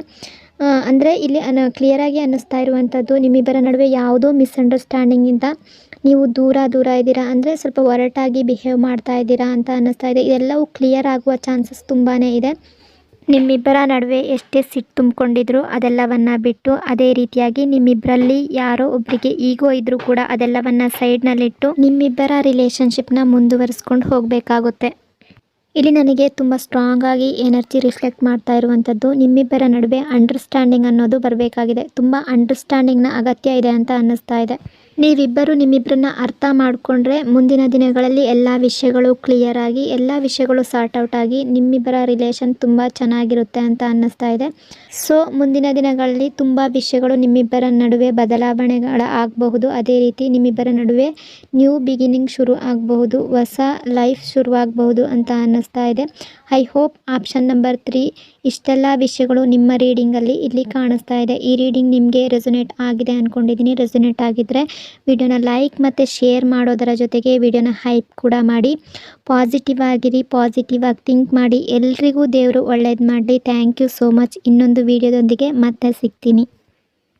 ಅಂದರೆ ಇಲ್ಲಿ ಕ್ಲಿಯರಾಗಿ ಅನ್ನಿಸ್ತಾ ಇರುವಂಥದ್ದು ನಿಮ್ಮಿಬ್ಬರ ನಡುವೆ ಯಾವುದೋ ಮಿಸ್ಅಂಡರ್ಸ್ಟ್ಯಾಂಡಿಂಗಿಂದ ನೀವು ದೂರ ಇದ್ದೀರಾ. ಅಂದರೆ ಸ್ವಲ್ಪ ಒರಟಾಗಿ ಬಿಹೇವ್ ಮಾಡ್ತಾ ಇದ್ದೀರಾ ಅಂತ ಅನ್ನಿಸ್ತಾ ಇದೆ. ಇದೆಲ್ಲವೂ ಕ್ಲಿಯರ್ ಆಗುವ ಚಾನ್ಸಸ್ ತುಂಬಾ ಇದೆ. ನಿಮ್ಮಿಬ್ಬರ ನಡುವೆ ಎಷ್ಟೇ ಸಿಟ್ಟು ತುಂಬಿಕೊಂಡಿದ್ರು ಅದೆಲ್ಲವನ್ನು ಬಿಟ್ಟು ಅದೇ ರೀತಿಯಾಗಿ ನಿಮ್ಮಿಬ್ಬರಲ್ಲಿ ಯಾರೋ ಒಬ್ಬರಿಗೆ ಈಗೋ ಇದ್ದರೂ ಕೂಡ ಅದೆಲ್ಲವನ್ನು ಸೈಡ್ನಲ್ಲಿಟ್ಟು ನಿಮ್ಮಿಬ್ಬರ ರಿಲೇಷನ್ಶಿಪ್ನ ಮುಂದುವರಿಸ್ಕೊಂಡು ಹೋಗಬೇಕಾಗುತ್ತೆ. ಇಲ್ಲಿ ನನಗೆ ತುಂಬ ಸ್ಟ್ರಾಂಗ್ ಆಗಿ ಎನರ್ಜಿ ರಿಫ್ಲೆಕ್ಟ್ ಮಾಡ್ತಾ ಇರುವಂಥದ್ದು ನಿಮ್ಮಿಬ್ಬರ ನಡುವೆ ಅಂಡರ್ಸ್ಟ್ಯಾಂಡಿಂಗ್ ಅನ್ನೋದು ಬರಬೇಕಾಗಿದೆ. ತುಂಬ ಅಂಡರ್ಸ್ಟ್ಯಾಂಡಿಂಗ್ನ ಅಗತ್ಯ ಇದೆ ಅಂತ ಅನ್ನಿಸ್ತಾ ಇದೆ. ನೀವಿಬ್ಬರು ನಿಮ್ಮಿಬ್ಬರನ್ನ ಅರ್ಥ ಮಾಡಿಕೊಂಡ್ರೆ ಮುಂದಿನ ದಿನಗಳಲ್ಲಿ ಎಲ್ಲ ವಿಷಯಗಳು ಕ್ಲಿಯರ್ ಆಗಿ ಎಲ್ಲ ವಿಷಯಗಳು ಸಾರ್ಟ್ ಔಟ್ ಆಗಿ ನಿಮ್ಮಿಬ್ಬರ ರಿಲೇಷನ್ ತುಂಬ ಚೆನ್ನಾಗಿರುತ್ತೆ ಅಂತ ಅನ್ನಿಸ್ತಾ ಇದೆ. ಸೊ ಮುಂದಿನ ದಿನಗಳಲ್ಲಿ ತುಂಬ ವಿಷಯಗಳು ನಿಮ್ಮಿಬ್ಬರ ನಡುವೆ ಬದಲಾವಣೆಗಳ ಆಗಬಹುದು. ಅದೇ ರೀತಿ ನಿಮ್ಮಿಬ್ಬರ ನಡುವೆ ನ್ಯೂ ಬಿಗಿನಿಂಗ್ ಶುರು ಆಗಬಹುದು, ಹೊಸ ಲೈಫ್ ಶುರುವಾಗಬಹುದು ಅಂತ ಅನ್ನಿಸ್ತಾ ಇದೆ. ಐ ಹೋಪ್ ಆಪ್ಷನ್ ನಂಬರ್ 3 ಇಷ್ಟೆಲ್ಲ ವಿಷಯಗಳು ನಿಮ್ಮ ರೀಡಿಂಗಲ್ಲಿ ಇಲ್ಲಿ ಕಾಣಿಸ್ತಾ ಇದೆ. ಈ ರೀಡಿಂಗ್ ನಿಮಗೆ ರೆಸೊನೇಟ್ ಆಗಿದೆ ಅಂದ್ಕೊಂಡಿದ್ದೀನಿ. ರೆಸೊನೇಟ್ ಆಗಿದ್ದರೆ ವಿಡಿಯೋನ ಲೈಕ್ ಮತ್ತು ಶೇರ್ ಮಾಡೋದರ ಜೊತೆಗೆ ವಿಡಿಯೋನ ಹೈಪ್ ಕೂಡ ಮಾಡಿ. ಪಾಸಿಟಿವ್ ಆಗಿರಿ, ಪಾಸಿಟಿವ್ ಆಗಿ ಥಿಂಕ್ ಮಾಡಿ. ಎಲ್ರಿಗೂ ದೇವರು ಒಳ್ಳೇದು ಮಾಡಲಿ. Thank you so much. ಇನ್ನೊಂದು ವಿಡಿಯೋದೊಂದಿಗೆ ಮತ್ತೆ ಸಿಗ್ತೀನಿ.